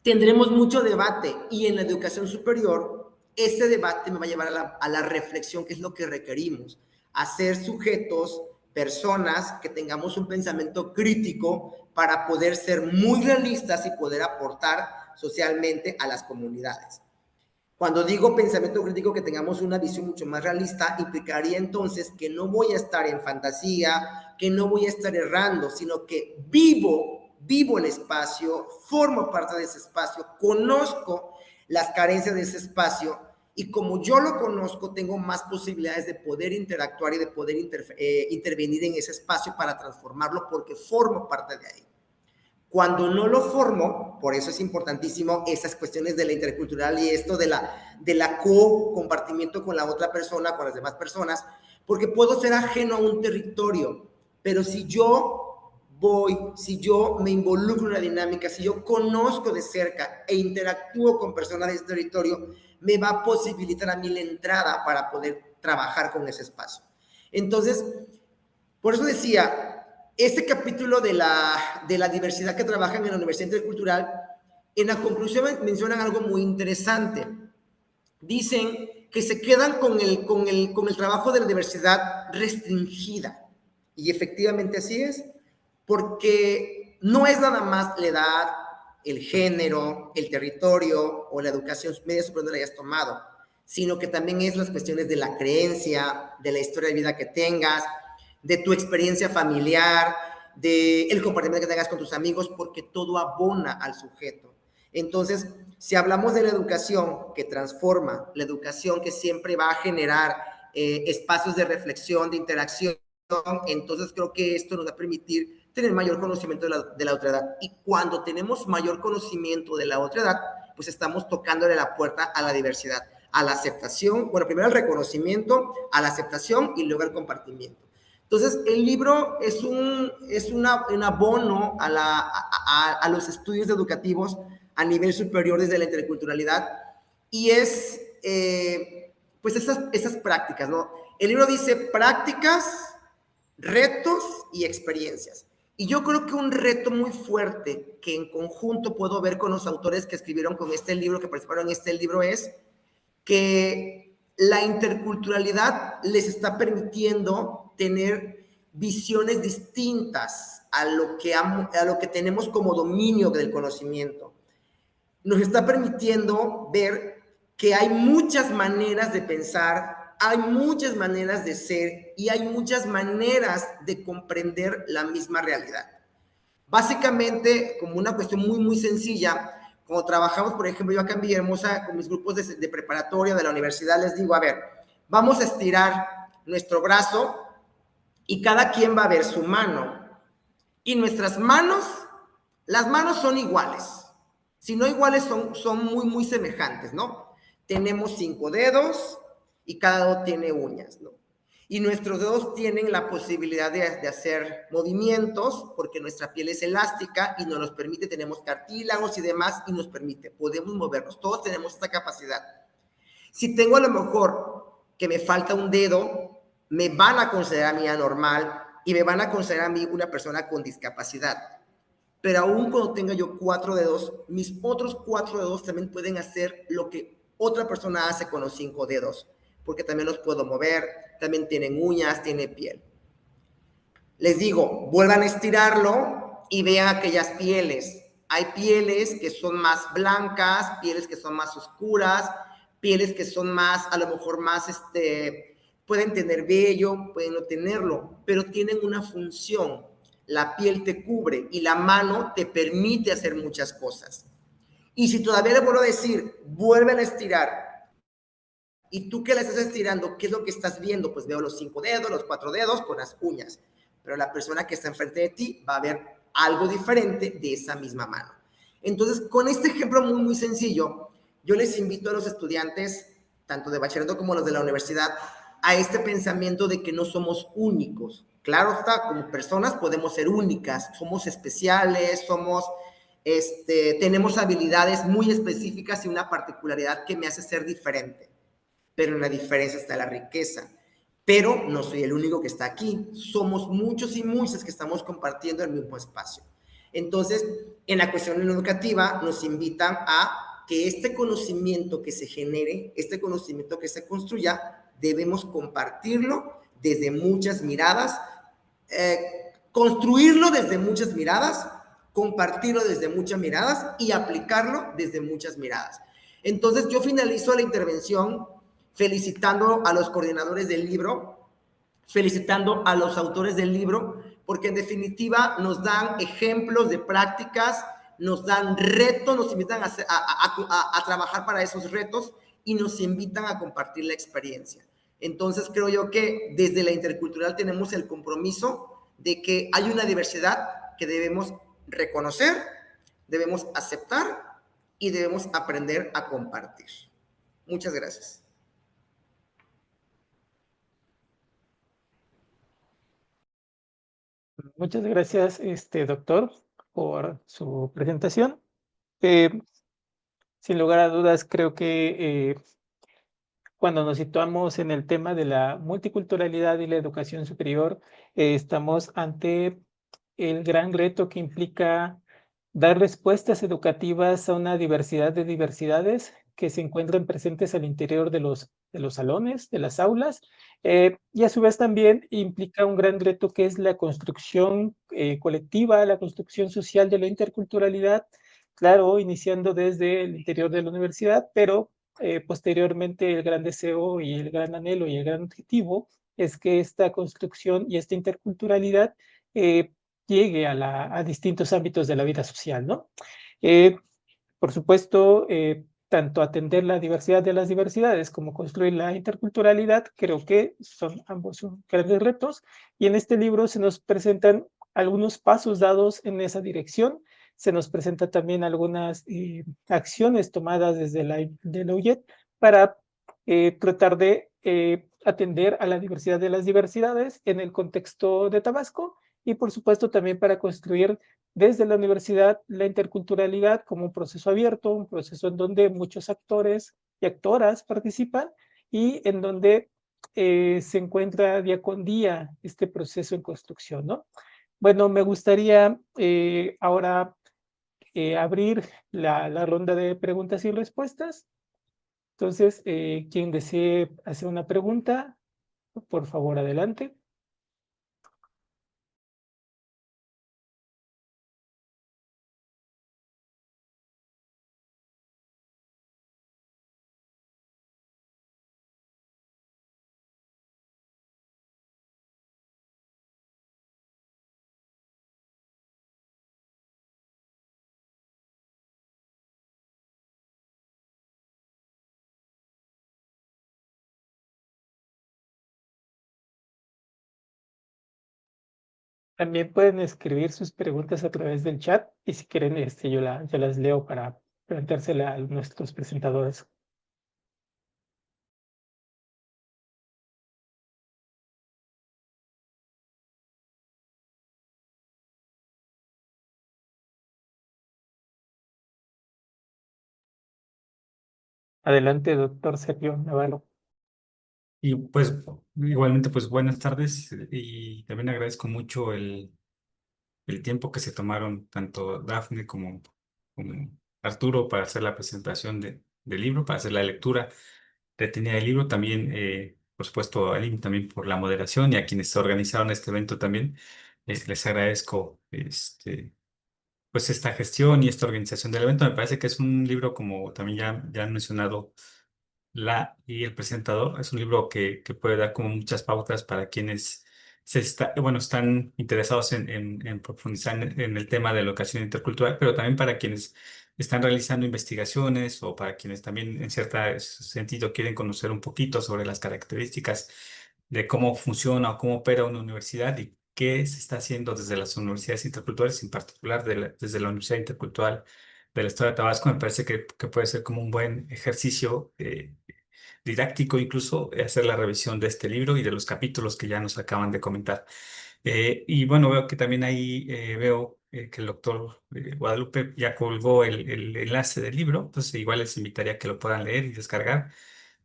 tendremos mucho debate y en la educación superior, ese debate me va a llevar a la reflexión, que es lo que requerimos, a ser sujetos, personas que tengamos un pensamiento crítico para poder ser muy realistas y poder aportar socialmente a las comunidades. Cuando digo pensamiento crítico, que tengamos una visión mucho más realista, implicaría entonces que no voy a estar en fantasía, que no voy a estar errando, sino que vivo el espacio, formo parte de ese espacio, conozco las carencias de ese espacio y como yo lo conozco, tengo más posibilidades de poder interactuar y de poder intervenir en ese espacio para transformarlo porque formo parte de ahí. Cuando no lo formo, por eso es importantísimo esas cuestiones de la intercultural y esto de la co-compartimiento con la otra persona, con las demás personas, porque puedo ser ajeno a un territorio, pero si yo me involucro en la dinámica, si yo conozco de cerca e interactúo con personas de ese territorio, me va a posibilitar a mí la entrada para poder trabajar con ese espacio. Entonces, por eso decía, este capítulo de la diversidad que trabajan en la Universidad Intercultural, en la conclusión mencionan algo muy interesante. Dicen que se quedan con el trabajo de la diversidad restringida. Y efectivamente así es, porque no es nada más la edad, el género, el territorio o la educación media superior que hayas tomado, sino que también es las cuestiones de la creencia, de la historia de vida que tengas, de tu experiencia familiar, del comportamiento que tengas con tus amigos, porque todo abona al sujeto. Entonces, si hablamos de la educación que transforma, la educación que siempre va a generar espacios de reflexión, de interacción, entonces creo que esto nos va a permitir tener mayor conocimiento de la otra edad. Y cuando tenemos mayor conocimiento de la otra edad, pues estamos tocándole la puerta a la diversidad, a la aceptación, bueno, primero al reconocimiento, a la aceptación y luego al compartimiento. Entonces, el libro es un abono a los estudios educativos a nivel superior desde la interculturalidad y es, pues, esas prácticas, ¿no? El libro dice prácticas, retos y experiencias. Y yo creo que un reto muy fuerte que en conjunto puedo ver con los autores que escribieron con este libro, que participaron en este libro, es que la interculturalidad les está permitiendo tener visiones distintas a lo que tenemos como dominio del conocimiento. Nos está permitiendo ver que hay muchas maneras de pensar, hay muchas maneras de ser y hay muchas maneras de comprender la misma realidad. Básicamente, como una cuestión muy, muy sencilla, cuando trabajamos, por ejemplo, yo acá en Villahermosa, con mis grupos de preparatoria de la universidad, les digo, a ver, vamos a estirar nuestro brazo y cada quien va a ver su mano. Y nuestras manos, las manos son iguales. Si no iguales, son muy, muy semejantes, ¿no? Tenemos 5 dedos y cada dedo tiene uñas, ¿no? Y nuestros dedos tienen la posibilidad de hacer movimientos porque nuestra piel es elástica y nos permite, tenemos cartílagos y demás y nos permite, podemos movernos, todos tenemos esta capacidad. Si tengo a lo mejor que me falta un dedo, me van a considerar a mí anormal y me van a considerar a mí una persona con discapacidad. Pero aún cuando tenga yo 4 dedos, mis otros 4 dedos también pueden hacer lo que otra persona hace con los 5 dedos, porque también los puedo mover, también tienen uñas, tiene piel. Les digo, vuelvan a estirarlo y vean aquellas pieles. Hay pieles que son más blancas, pieles que son más oscuras, pieles que son más, a lo mejor más, pueden tener vello, pueden no tenerlo, pero tienen una función. La piel te cubre y la mano te permite hacer muchas cosas. Y si todavía le vuelvo a decir, vuelven a estirar, y tú que la estás estirando, ¿qué es lo que estás viendo? Pues veo los 5 dedos, los 4 dedos con las uñas. Pero la persona que está enfrente de ti va a ver algo diferente de esa misma mano. Entonces, con este ejemplo muy, muy sencillo, yo les invito a los estudiantes, tanto de bachillerato como los de la universidad, a este pensamiento de que no somos únicos. Claro está, como personas podemos ser únicas, somos especiales, tenemos habilidades muy específicas y una particularidad que me hace ser diferente. Pero en la diferencia está la riqueza. Pero no soy el único que está aquí. Somos muchos y muchas que estamos compartiendo el mismo espacio. Entonces, en la cuestión educativa nos invitan a que este conocimiento que se genere, este conocimiento que se construya, debemos compartirlo desde muchas miradas, construirlo desde muchas miradas, compartirlo desde muchas miradas y aplicarlo desde muchas miradas. Entonces, yo finalizo la intervención felicitando a los coordinadores del libro, felicitando a los autores del libro, porque en definitiva nos dan ejemplos de prácticas, nos dan retos, nos invitan a trabajar para esos retos y nos invitan a compartir la experiencia. Entonces creo yo que desde la intercultural tenemos el compromiso de que hay una diversidad que debemos reconocer, debemos aceptar y debemos aprender a compartir. Muchas gracias.
Muchas gracias, doctor, por su presentación. Sin lugar a dudas, creo que cuando nos situamos en el tema de la multiculturalidad y la educación superior, estamos ante el gran reto que implica dar respuestas educativas a una diversidad de diversidades que se encuentran presentes al interior de los salones, de las aulas, y a su vez también implica un gran reto que es la construcción colectiva, la construcción social de la interculturalidad, claro, iniciando desde el interior de la universidad, pero posteriormente el gran deseo y el gran anhelo y el gran objetivo es que esta construcción y esta interculturalidad llegue a distintos ámbitos de la vida social, ¿no? Por supuesto, tanto atender la diversidad de las diversidades como construir la interculturalidad, creo que son ambos grandes retos. Y en este libro se nos presentan algunos pasos dados en esa dirección. Se nos presenta también algunas acciones tomadas desde la UYET para tratar de atender a la diversidad de las diversidades en el contexto de Tabasco y por supuesto también para construir desde la universidad la interculturalidad como un proceso abierto, un proceso en donde muchos actores y actoras participan y en donde se encuentra día con día este proceso en construcción, ¿no? Bueno, me gustaría ahora abrir la ronda de preguntas y respuestas. Entonces, quien desee hacer una pregunta, por favor, adelante. También pueden escribir sus preguntas a través del chat y si quieren, yo las leo para planteársela a nuestros presentadores. Adelante, doctor Sergio Navarro.
Y pues igualmente, pues buenas tardes y también agradezco mucho el tiempo que se tomaron tanto Dafne como Arturo para hacer la presentación del libro, para hacer la lectura detenida del libro. También, por supuesto, a Aline también por la moderación y a quienes organizaron este evento también. Les agradezco pues esta gestión y esta organización del evento. Me parece que es un libro, como también ya han mencionado y el presentador, es un libro que puede dar como muchas pautas para quienes bueno, están interesados en profundizar en el tema de la educación intercultural, pero también para quienes están realizando investigaciones o para quienes también en cierto sentido quieren conocer un poquito sobre las características de cómo funciona o cómo opera una universidad y qué se está haciendo desde las universidades interculturales, en particular desde la Universidad Intercultural del Estado de Tabasco. Me parece que puede ser como un buen ejercicio didáctico, incluso hacer la revisión de este libro y de los capítulos que ya nos acaban de comentar. Y bueno, veo que también ahí que el doctor Guadalupe ya colgó el enlace del libro, entonces igual les invitaría a que lo puedan leer y descargar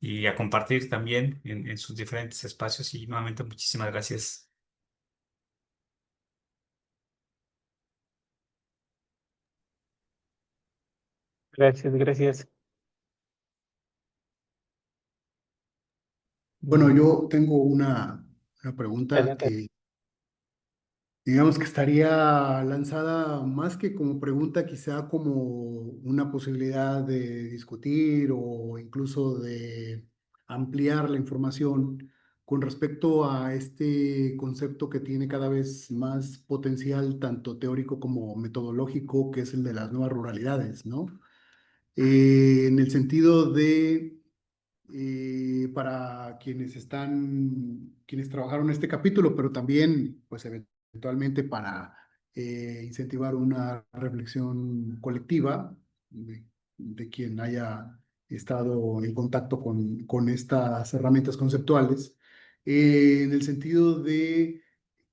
y a compartir también en sus diferentes espacios. Y nuevamente muchísimas gracias.
Gracias, gracias.
Bueno, yo tengo una pregunta
Adelante.
que digamos que estaría lanzada más que como pregunta, quizá como una posibilidad de discutir o incluso de ampliar la información con respecto a este concepto que tiene cada vez más potencial, tanto teórico como metodológico, que es el de las nuevas ruralidades, ¿no? En el sentido de para quienes trabajaron este capítulo, pero también, pues, eventualmente para incentivar una reflexión colectiva de quien haya estado en contacto con estas herramientas conceptuales, en el sentido de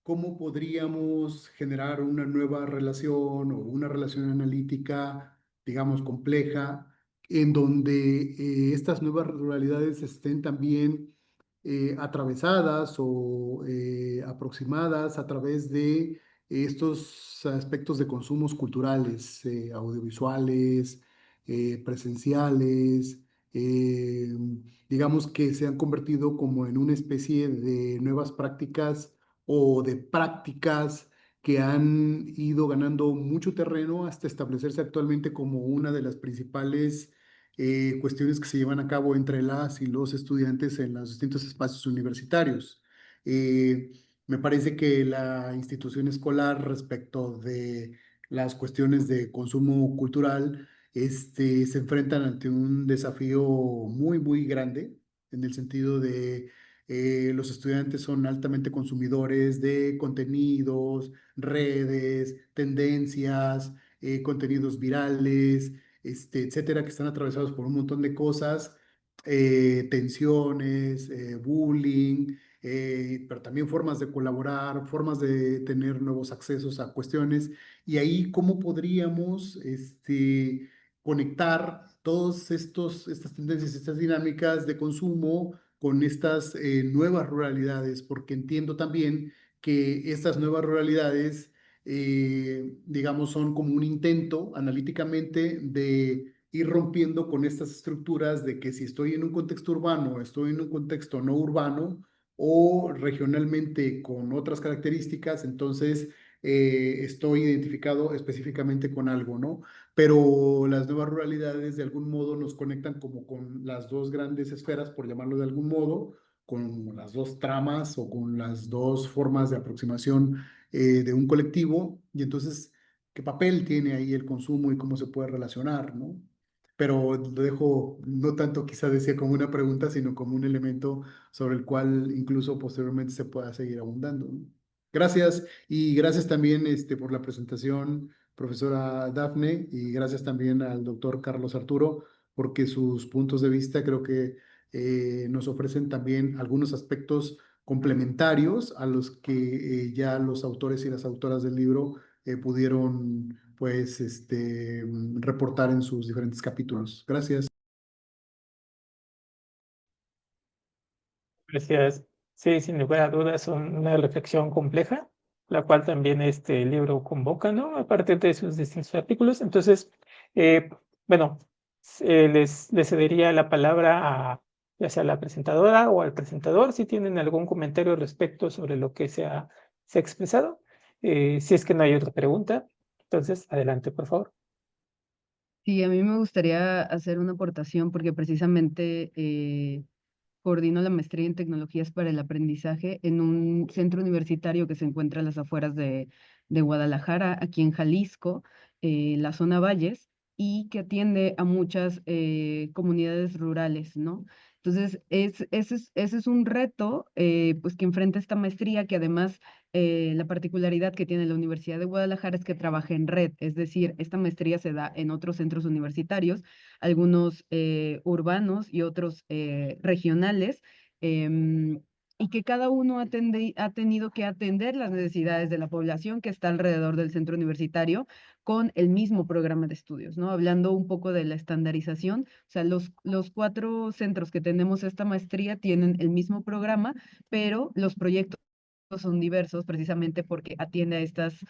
cómo podríamos generar una nueva relación o una relación analítica, digamos, compleja en donde estas nuevas ruralidades estén también atravesadas o aproximadas a través de estos aspectos de consumos culturales, audiovisuales, presenciales, eh, digamos que se han convertido como en una especie de nuevas prácticas o de prácticas que han ido ganando mucho terreno hasta establecerse actualmente como una de las principales cuestiones que se llevan a cabo entre las y los estudiantes en los distintos espacios universitarios. Me parece que la institución escolar respecto de las cuestiones de consumo cultural se enfrentan ante un desafío muy, muy grande en el sentido de los estudiantes son altamente consumidores de contenidos, redes, tendencias, contenidos virales, etcétera, que están atravesados por un montón de cosas, tensiones, bullying, pero también formas de colaborar, formas de tener nuevos accesos a cuestiones. Y ahí, ¿cómo podríamos conectar todas estas tendencias, estas dinámicas de consumo con estas nuevas ruralidades? Porque entiendo también que estas nuevas ruralidades, digamos, son como un intento analíticamente de ir rompiendo con estas estructuras de que si estoy en un contexto urbano, estoy en un contexto no urbano o regionalmente con otras características, entonces estoy identificado específicamente con algo, ¿no? Pero las nuevas ruralidades de algún modo nos conectan como con las dos grandes esferas, por llamarlo de algún modo, con las dos tramas o con las dos formas de aproximación de un colectivo, y entonces, ¿qué papel tiene ahí el consumo y cómo se puede relacionar, ¿no? Pero lo dejo no tanto quizá decía como una pregunta, sino como un elemento sobre el cual incluso posteriormente se pueda seguir abundando, ¿no? Gracias y gracias también por la presentación, profesora Dafne, y gracias también al doctor Carlos Arturo, porque sus puntos de vista creo que nos ofrecen también algunos aspectos complementarios a los que ya los autores y las autoras del libro pudieron pues reportar en sus diferentes capítulos. Gracias.
Gracias. Sí, sin lugar a dudas, son una reflexión compleja, la cual también este libro convoca, ¿no? A partir de sus distintos artículos. Entonces, eh, bueno, les cedería la palabra a ya sea la presentadora o al presentador, si tienen algún comentario respecto sobre lo que se ha expresado. Si es que no hay otra pregunta, entonces, adelante, por favor.
Sí, a mí me gustaría hacer una aportación porque precisamente coordino la maestría en tecnologías para el aprendizaje en un centro universitario que se encuentra a las afueras de Guadalajara, aquí en Jalisco, la zona Valles, y que atiende a muchas comunidades rurales, ¿no? Entonces, ese es un reto pues que enfrenta esta maestría, que además la particularidad que tiene la Universidad de Guadalajara es que trabaja en red, es decir, esta maestría se da en otros centros universitarios, algunos urbanos y otros regionales, y que cada uno ha tenido que atender las necesidades de la población que está alrededor del centro universitario con el mismo programa de estudios, ¿no? Hablando un poco de la estandarización, o sea, los 4 centros que tenemos esta maestría tienen el mismo programa, pero los proyectos son diversos precisamente porque atiende a estas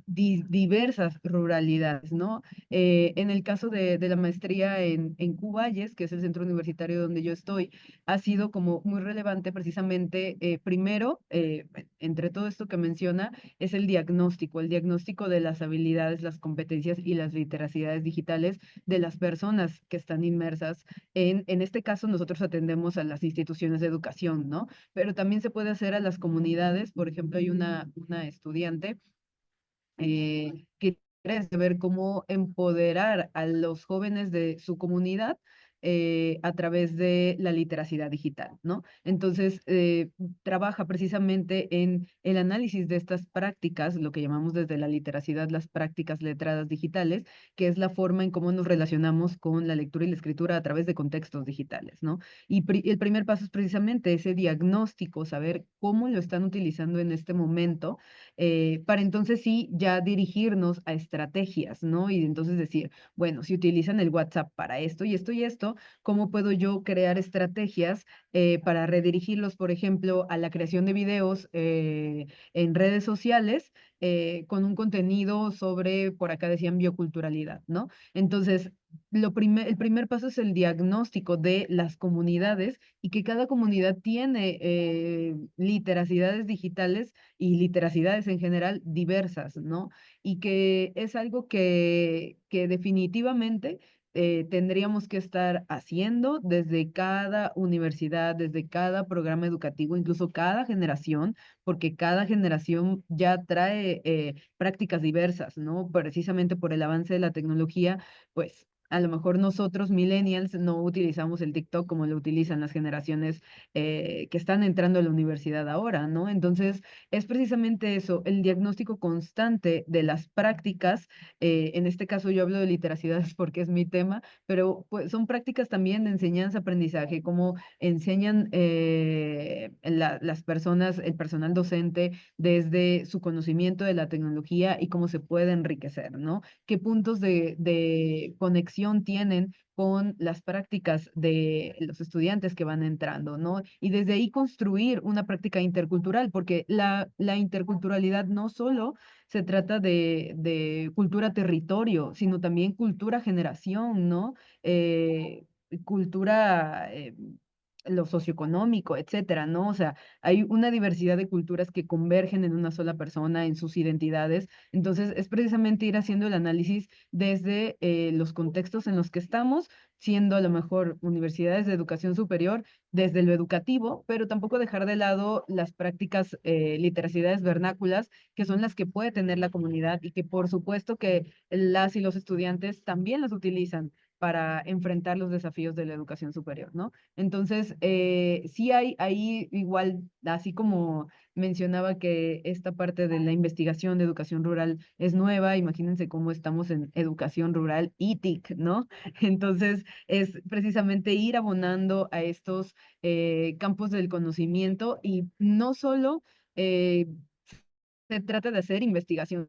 diversas ruralidades, ¿no? En el caso de la maestría en Cuballes, que es el centro universitario donde yo estoy, ha sido como muy relevante precisamente, primero, entre todo esto que menciona, es el diagnóstico de las habilidades, las competencias y las literacidades digitales de las personas que están inmersas en este caso nosotros atendemos a las instituciones de educación, ¿no? Pero también se puede hacer a las comunidades, por ejemplo, hay una estudiante que quiere saber cómo empoderar a los jóvenes de su comunidad a través de la literacidad digital, ¿no? Entonces, trabaja precisamente en el análisis de estas prácticas, lo que llamamos desde la literacidad las prácticas letradas digitales, que es la forma en cómo nos relacionamos con la lectura y la escritura a través de contextos digitales, ¿no? Y el primer paso es precisamente ese diagnóstico, saber cómo lo están utilizando en este momento para entonces sí ya dirigirnos a estrategias, ¿no? Y entonces decir, bueno, si utilizan el WhatsApp para esto y esto y esto, ¿cómo puedo yo crear estrategias para redirigirlos, por ejemplo, a la creación de videos en redes sociales con un contenido sobre, por acá decían, bioculturalidad, ¿no? Entonces, el primer paso es el diagnóstico de las comunidades y que cada comunidad tiene literacidades digitales y literacidades en general diversas, ¿no? Y que es algo que definitivamente
tendríamos que estar haciendo desde cada universidad, desde cada programa educativo, incluso cada generación, porque cada generación ya trae prácticas diversas, ¿no? Precisamente por el avance de la tecnología, pues a lo mejor nosotros, millennials, no utilizamos el TikTok como lo utilizan las generaciones que están entrando a la universidad ahora, ¿no? Entonces, es precisamente eso, el diagnóstico constante de las prácticas. En este caso yo hablo de literacidades porque es mi tema, pero pues, son prácticas también de enseñanza-aprendizaje, como enseñan las personas, el personal docente, desde su conocimiento de la tecnología y cómo se puede enriquecer, ¿no? ¿Qué puntos de conexión tienen con las prácticas de los estudiantes que van entrando, ¿no? Y desde ahí construir una práctica intercultural, porque la interculturalidad no solo se trata de cultura territorio, sino también cultura generación, ¿no? Cultura, lo socioeconómico, etcétera, ¿no? O sea, hay una diversidad de culturas que convergen en una sola persona, en sus identidades. Entonces, es precisamente ir haciendo el análisis desde los contextos en los que estamos, siendo a lo mejor universidades de educación superior, desde lo educativo, pero tampoco dejar de lado las prácticas, literacidades vernáculas, que son las que puede tener la comunidad y que por supuesto que las y los estudiantes también las utilizan para enfrentar los desafíos de la educación superior, ¿no? Entonces, sí hay ahí igual, así como mencionaba que esta parte de la investigación de educación rural es nueva, imagínense cómo estamos en educación rural y TIC, ¿no? Entonces, es precisamente ir abonando a estos campos del conocimiento y no solo se trata de hacer investigación,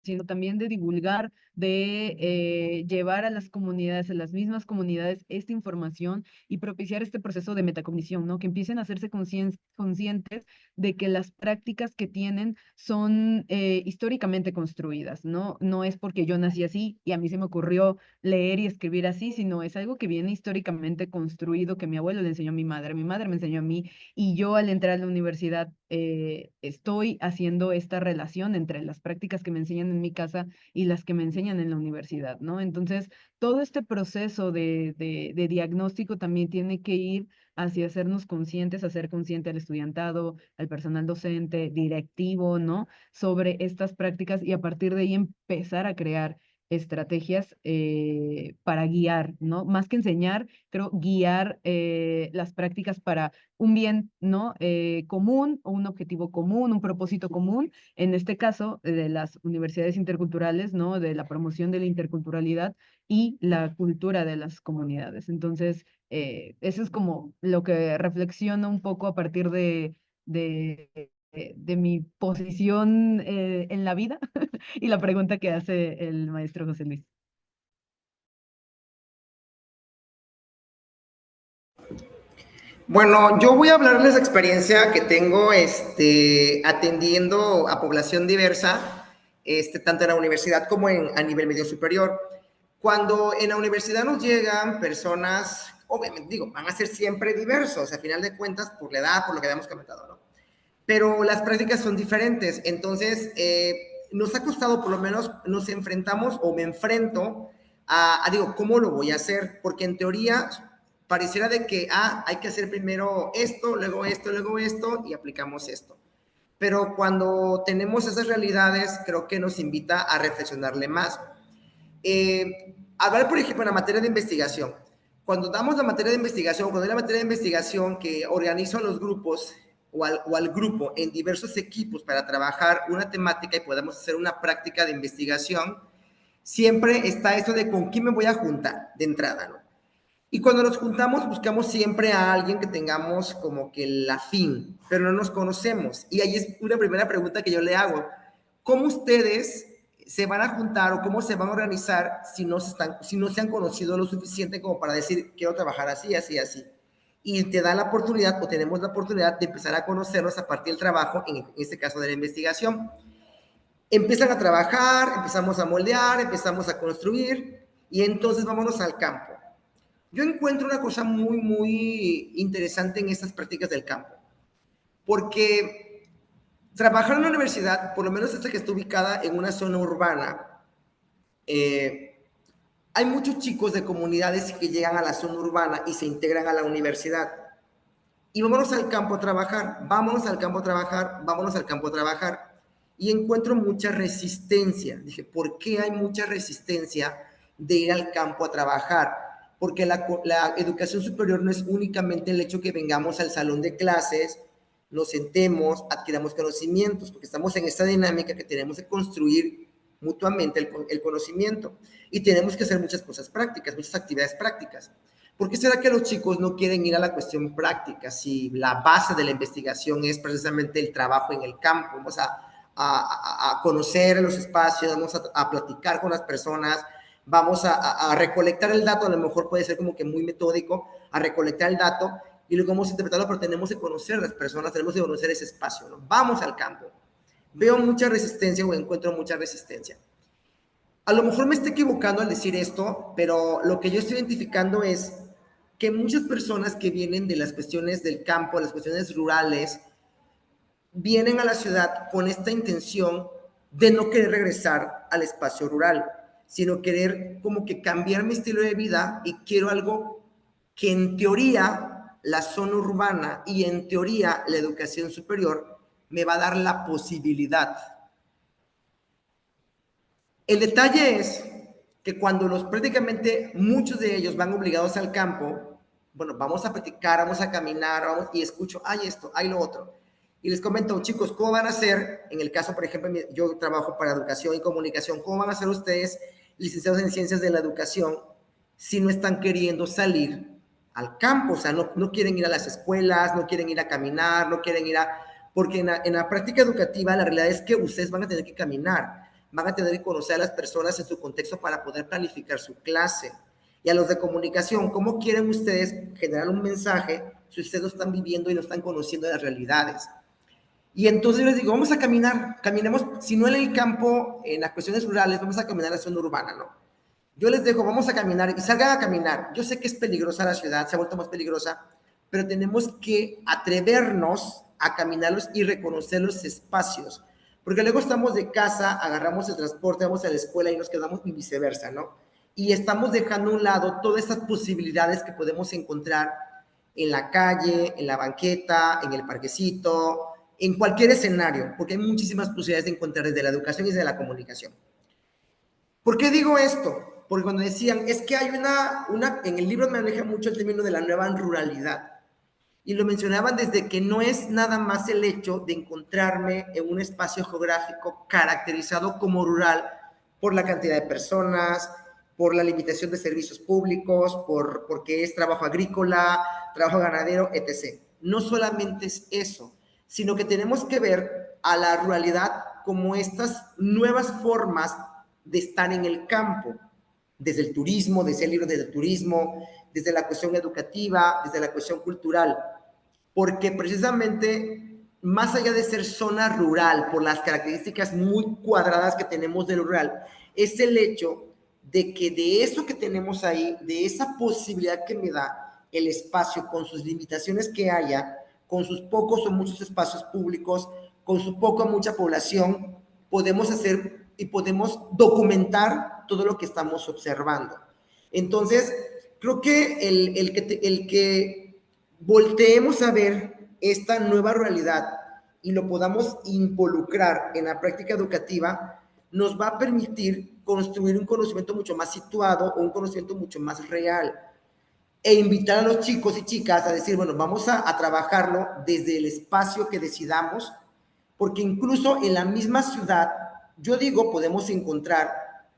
sino también de divulgar, de llevar a las comunidades, a las mismas comunidades, esta información y propiciar este proceso de metacognición, ¿no? Que empiecen a hacerse conscientes de que las prácticas que tienen son históricamente construidas, ¿no? No es porque yo nací así y a mí se me ocurrió leer y escribir así, sino es algo que viene históricamente construido, que mi abuelo le enseñó a mi madre me enseñó a mí, y yo al entrar a la universidad estoy haciendo esta relación entre las prácticas que me enseñan en mi casa y las que me enseñan en la universidad, ¿no? Entonces, todo este proceso de diagnóstico también tiene que ir hacia hacernos conscientes, hacer consciente al estudiantado, al personal docente, directivo, ¿no? Sobre estas prácticas y a partir de ahí empezar a crear estrategias para guiar, ¿no? Más que enseñar, creo, guiar las prácticas para un bien, ¿no? Común o un objetivo común, un propósito común, en este caso de las universidades interculturales, ¿no? De la promoción de la interculturalidad y la cultura de las comunidades. Entonces, eso es como lo que reflexiono un poco a partir de mi posición en la vida y la pregunta que hace el maestro José Luis.
Bueno, yo voy a hablarles de experiencia que tengo atendiendo a población diversa, tanto en la universidad como a nivel medio superior. Cuando en la universidad nos llegan personas, obviamente, digo, van a ser siempre diversos, a final de cuentas, por la edad, por lo que habíamos comentado, ¿no? Pero las prácticas son diferentes. Entonces, nos ha costado, por lo menos, nos enfrentamos o me enfrento digo, ¿cómo lo voy a hacer? Porque en teoría pareciera de que, hay que hacer primero esto, luego esto, y aplicamos esto. Pero cuando tenemos esas realidades, creo que nos invita a reflexionarle más. Hablar, por ejemplo, en la materia de investigación. Cuando damos la materia de investigación, cuando hay la materia de investigación que organizo a los grupos o al grupo en diversos equipos para trabajar una temática y podamos hacer una práctica de investigación, siempre está eso de con quién me voy a juntar de entrada, ¿no? Y cuando nos juntamos, buscamos siempre a alguien que tengamos como que el afín, pero no nos conocemos. Y ahí es una primera pregunta que yo le hago. ¿Cómo ustedes se van a juntar o cómo se van a organizar si no se han conocido lo suficiente como para decir, quiero trabajar así, así, así? Y te da la oportunidad, o tenemos la oportunidad de empezar a conocernos a partir del trabajo, en este caso de la investigación. Empiezan a trabajar, empezamos a moldear, empezamos a construir, y entonces vámonos al campo. Yo encuentro una cosa muy, muy interesante en estas prácticas del campo, porque trabajar en una universidad, por lo menos esta que está ubicada en una zona urbana, hay muchos chicos de comunidades que llegan a la zona urbana y se integran a la universidad. Y vámonos al campo a trabajar, vámonos al campo a trabajar, vámonos al campo a trabajar. Y encuentro mucha resistencia. Dije, ¿por qué hay mucha resistencia de ir al campo a trabajar? Porque la educación superior no es únicamente el hecho que vengamos al salón de clases, nos sentemos, adquiramos conocimientos, porque estamos en esta dinámica que tenemos que construir mutuamente el conocimiento. Y tenemos que hacer muchas cosas prácticas, muchas actividades prácticas. ¿Por qué será que los chicos no quieren ir a la cuestión práctica si la base de la investigación es precisamente el trabajo en el campo? Vamos a conocer los espacios, vamos a platicar con las personas, vamos a recolectar el dato, a lo mejor puede ser como que muy metódico, a recolectar el dato y luego vamos a interpretarlo, pero tenemos que conocer a las personas, tenemos que conocer ese espacio, ¿no? Vamos al campo. Veo mucha resistencia o encuentro mucha resistencia. A lo mejor me estoy equivocando al decir esto, pero lo que yo estoy identificando es que muchas personas que vienen de las cuestiones del campo, las cuestiones rurales, vienen a la ciudad con esta intención de no querer regresar al espacio rural, sino querer como que cambiar mi estilo de vida y quiero algo que en teoría la zona urbana y en teoría la educación superior me va a dar la posibilidad. El detalle es que cuando prácticamente muchos de ellos van obligados al campo, bueno, vamos a practicar, vamos a caminar, y escucho, hay esto, hay lo otro. Y les comento, chicos, ¿cómo van a hacer? En el caso, por ejemplo, yo trabajo para educación y comunicación, ¿cómo van a ser ustedes licenciados en ciencias de la educación si no están queriendo salir al campo? O sea, no quieren ir a las escuelas, no quieren ir a caminar, no quieren ir a... Porque en la práctica educativa la realidad es que ustedes van a tener que caminar, van a tener que conocer a las personas en su contexto para poder planificar su clase. Y a los de comunicación, ¿cómo quieren ustedes generar un mensaje si ustedes no están viviendo y no están conociendo las realidades? Y entonces yo les digo, vamos a caminar, caminemos, si no en el campo, en las cuestiones rurales, vamos a caminar a la zona urbana, ¿no? Yo les dejo, vamos a caminar y salgan a caminar. Yo sé que es peligrosa la ciudad, se ha vuelto más peligrosa, pero tenemos que atrevernos a caminarlos y reconocer los espacios. Porque luego estamos de casa, agarramos el transporte, vamos a la escuela y nos quedamos y viceversa, ¿no? Y estamos dejando a un lado todas estas posibilidades que podemos encontrar en la calle, en la banqueta, en el parquecito, en cualquier escenario, porque hay muchísimas posibilidades de encontrar desde la educación y desde la comunicación. ¿Por qué digo esto? Porque cuando decían, es que hay en el libro me maneja mucho el término de la nueva ruralidad. Y lo mencionaban desde que no es nada más el hecho de encontrarme en un espacio geográfico caracterizado como rural por la cantidad de personas, por la limitación de servicios públicos, porque es trabajo agrícola, trabajo ganadero, etc. No solamente es eso, sino que tenemos que ver a la ruralidad como estas nuevas formas de estar en el campo, desde el turismo, desde el libro del turismo, desde la cuestión educativa, desde la cuestión cultural, porque precisamente más allá de ser zona rural, por las características muy cuadradas que tenemos del rural, es el hecho de que de eso que tenemos ahí, de esa posibilidad que me da el espacio con sus limitaciones que haya, con sus pocos o muchos espacios públicos, con su poca o mucha población, podemos hacer y podemos documentar todo lo que estamos observando. Entonces, creo que el que volteemos a ver esta nueva realidad y lo podamos involucrar en la práctica educativa, nos va a permitir construir un conocimiento mucho más situado o un conocimiento mucho más real e invitar a los chicos y chicas a decir, bueno, vamos a trabajarlo desde el espacio que decidamos, porque incluso en la misma ciudad, yo digo, podemos encontrar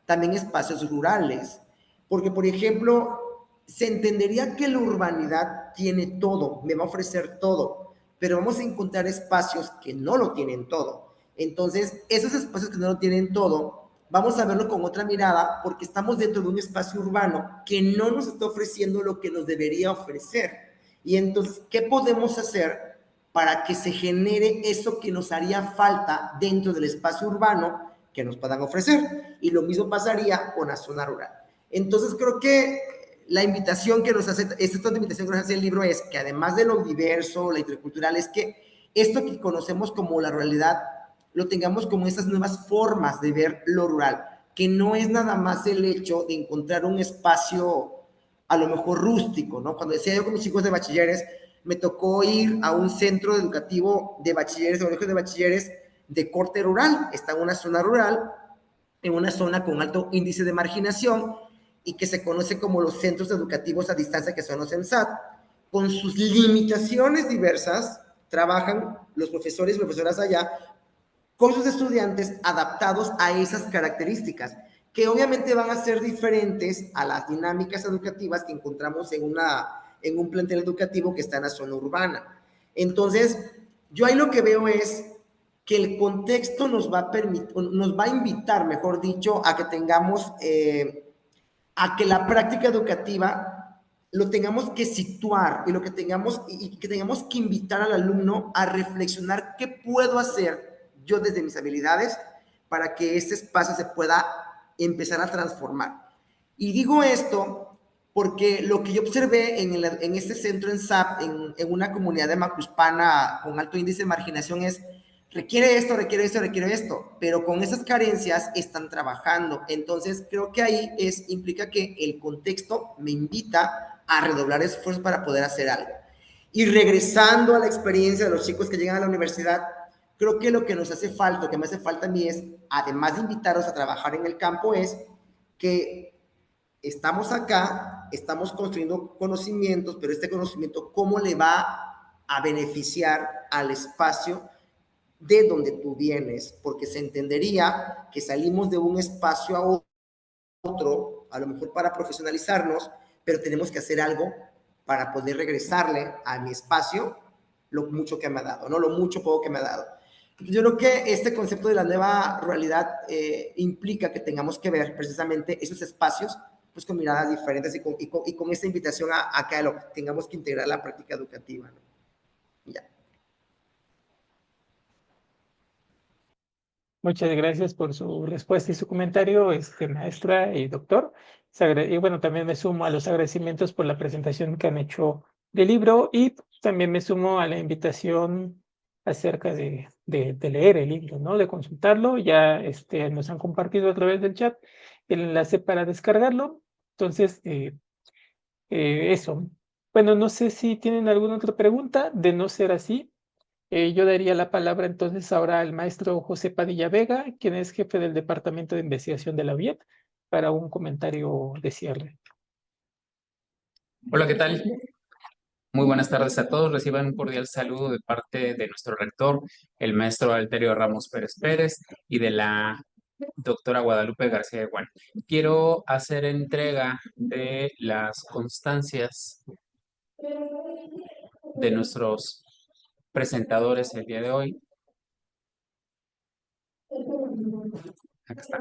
también espacios rurales, porque, por ejemplo, se entendería que la urbanidad tiene todo, me va a ofrecer todo, pero vamos a encontrar espacios que no lo tienen todo. Entonces, esos espacios que no lo tienen todo, vamos a verlo con otra mirada, porque estamos dentro de un espacio urbano que no nos está ofreciendo lo que nos debería ofrecer. Y entonces, ¿qué podemos hacer para que se genere eso que nos haría falta dentro del espacio urbano que nos puedan ofrecer? Y lo mismo pasaría con la zona rural. Entonces, creo que la invitación que nos hace, esta invitación que nos hace el libro es que además de lo diverso, la intercultural, es que esto que conocemos como la ruralidad, lo tengamos como esas nuevas formas de ver lo rural, que no es nada más el hecho de encontrar un espacio a lo mejor rústico, ¿no? Cuando decía yo con mis chicos de bachilleres, me tocó ir a un centro educativo de bachilleres, de colegios de bachilleres de corte rural. Está en una zona rural, en una zona con alto índice de marginación y que se conoce como los centros educativos a distancia, que son los CENSAT. Con sus limitaciones diversas, trabajan los profesores y profesoras allá con sus estudiantes adaptados a esas características, que obviamente van a ser diferentes a las dinámicas educativas que encontramos en un plantel educativo que está en la zona urbana. Entonces, yo ahí lo que veo es que el contexto nos va a invitar, mejor dicho, a que tengamos, a que la práctica educativa lo tengamos que situar y que tengamos que invitar al alumno a reflexionar qué puedo hacer yo desde mis habilidades para que este espacio se pueda empezar a transformar. Y digo esto porque lo que yo observé en este centro en SAP, en una comunidad de macuspana con alto índice de marginación, es requiere esto, pero con esas carencias están trabajando. Entonces, creo que ahí implica que el contexto me invita a redoblar esfuerzos para poder hacer algo. Y regresando a la experiencia de los chicos que llegan a la universidad, creo que lo que nos hace falta, lo que me hace falta a mí es, además de invitarlos a trabajar en el campo, es que estamos acá, estamos construyendo conocimientos, pero este conocimiento, ¿cómo le va a beneficiar al espacio de donde tú vienes? Porque se entendería que salimos de un espacio a otro, a lo mejor para profesionalizarnos, pero tenemos que hacer algo para poder regresarle a mi espacio lo mucho que me ha dado, ¿no? Lo mucho poco que me ha dado. Yo creo que este concepto de la nueva realidad implica que tengamos que ver precisamente esos espacios pues con miradas diferentes y con esta invitación a que tengamos que integrar la práctica educativa, ¿no? Ya.
Muchas gracias por su respuesta y su comentario, maestra y doctor. Y bueno, también me sumo a los agradecimientos por la presentación que han hecho del libro y también me sumo a la invitación acerca de leer el libro, ¿no? De consultarlo. Ya nos han compartido a través del chat el enlace para descargarlo. Entonces, eso. Bueno, no sé si tienen alguna otra pregunta. De no ser así, yo daría la palabra entonces ahora al maestro José Padilla Vega, quien es jefe del Departamento de Investigación de la UIEP, para un comentario de cierre.
Hola, ¿qué tal? Muy buenas tardes a todos. Reciban un cordial saludo de parte de nuestro rector, el maestro Alterio Ramos Pérez Pérez, y de la doctora Guadalupe García de Juan. Quiero hacer entrega de las constancias de nuestros presentadores el día de hoy. Acá está.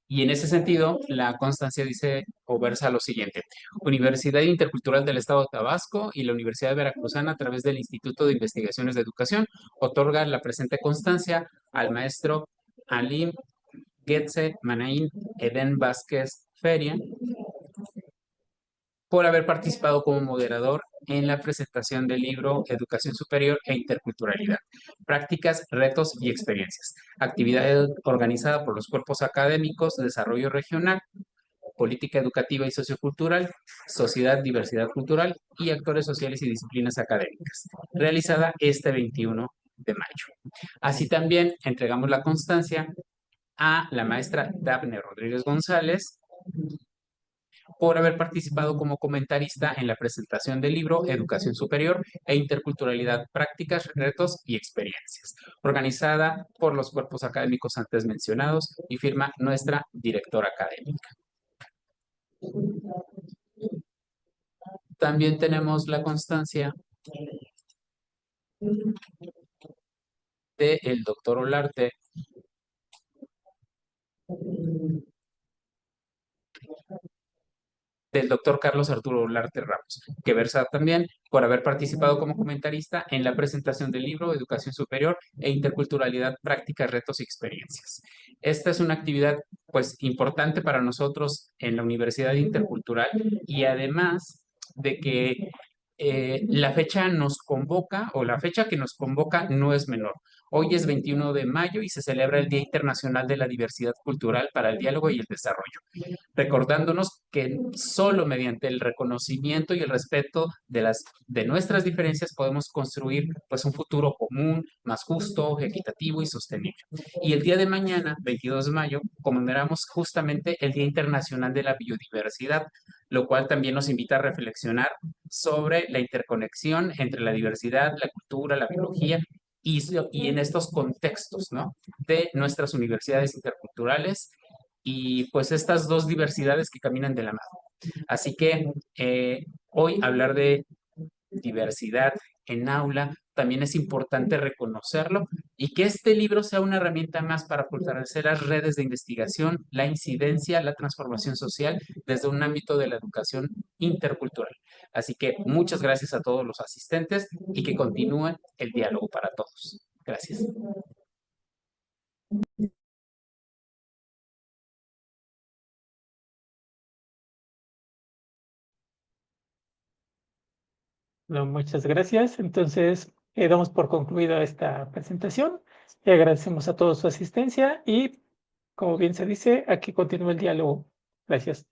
Y en ese sentido, la constancia dice o versa lo siguiente: Universidad Intercultural del Estado de Tabasco y la Universidad Veracruzana, a través del Instituto de Investigaciones de Educación, otorga la presente constancia al maestro Alim Getze Manaín Eden Vázquez Feria por haber participado como moderador en la presentación del libro Educación Superior e Interculturalidad, Prácticas, Retos y Experiencias, actividad organizada por los cuerpos académicos, Desarrollo Regional, Política Educativa y Sociocultural, Sociedad, Diversidad Cultural y Actores Sociales y Disciplinas Académicas, realizada este 21 de mayo. Así también entregamos la constancia a la maestra Dafne Rodríguez González por haber participado como comentarista en la presentación del libro Educación Superior e Interculturalidad, Prácticas, Retos y Experiencias, organizada por los cuerpos académicos antes mencionados y firma nuestra directora académica. También tenemos la constancia del doctor Olarte, del doctor Carlos Arturo Olarte Ramos, que versa también por haber participado como comentarista en la presentación del libro Educación Superior e Interculturalidad, Prácticas, Retos y Experiencias. Esta es una actividad pues importante para nosotros en la Universidad Intercultural, y además de que la fecha nos convoca, o la fecha que nos convoca no es menor. Hoy es 21 de mayo y se celebra el Día Internacional de la Diversidad Cultural para el Diálogo y el Desarrollo, recordándonos que solo mediante el reconocimiento y el respeto de nuestras diferencias podemos construir pues un futuro común, más justo, equitativo y sostenible. Y el día de mañana, 22 de mayo, conmemoramos justamente el Día Internacional de la Biodiversidad, lo cual también nos invita a reflexionar sobre la interconexión entre la diversidad, la cultura, la biología y en estos contextos, ¿no? De nuestras universidades interculturales y pues estas dos diversidades que caminan de la mano. Así que hoy hablar de diversidad en aula también es importante reconocerlo y que este libro sea una herramienta más para fortalecer las redes de investigación, la incidencia, la transformación social desde un ámbito de la educación intercultural. Así que muchas gracias a todos los asistentes y que continúe el diálogo para todos. Gracias.
No, muchas gracias. Entonces, damos por concluida esta presentación y agradecemos a todos su asistencia y, como bien se dice, aquí continúa el diálogo. Gracias.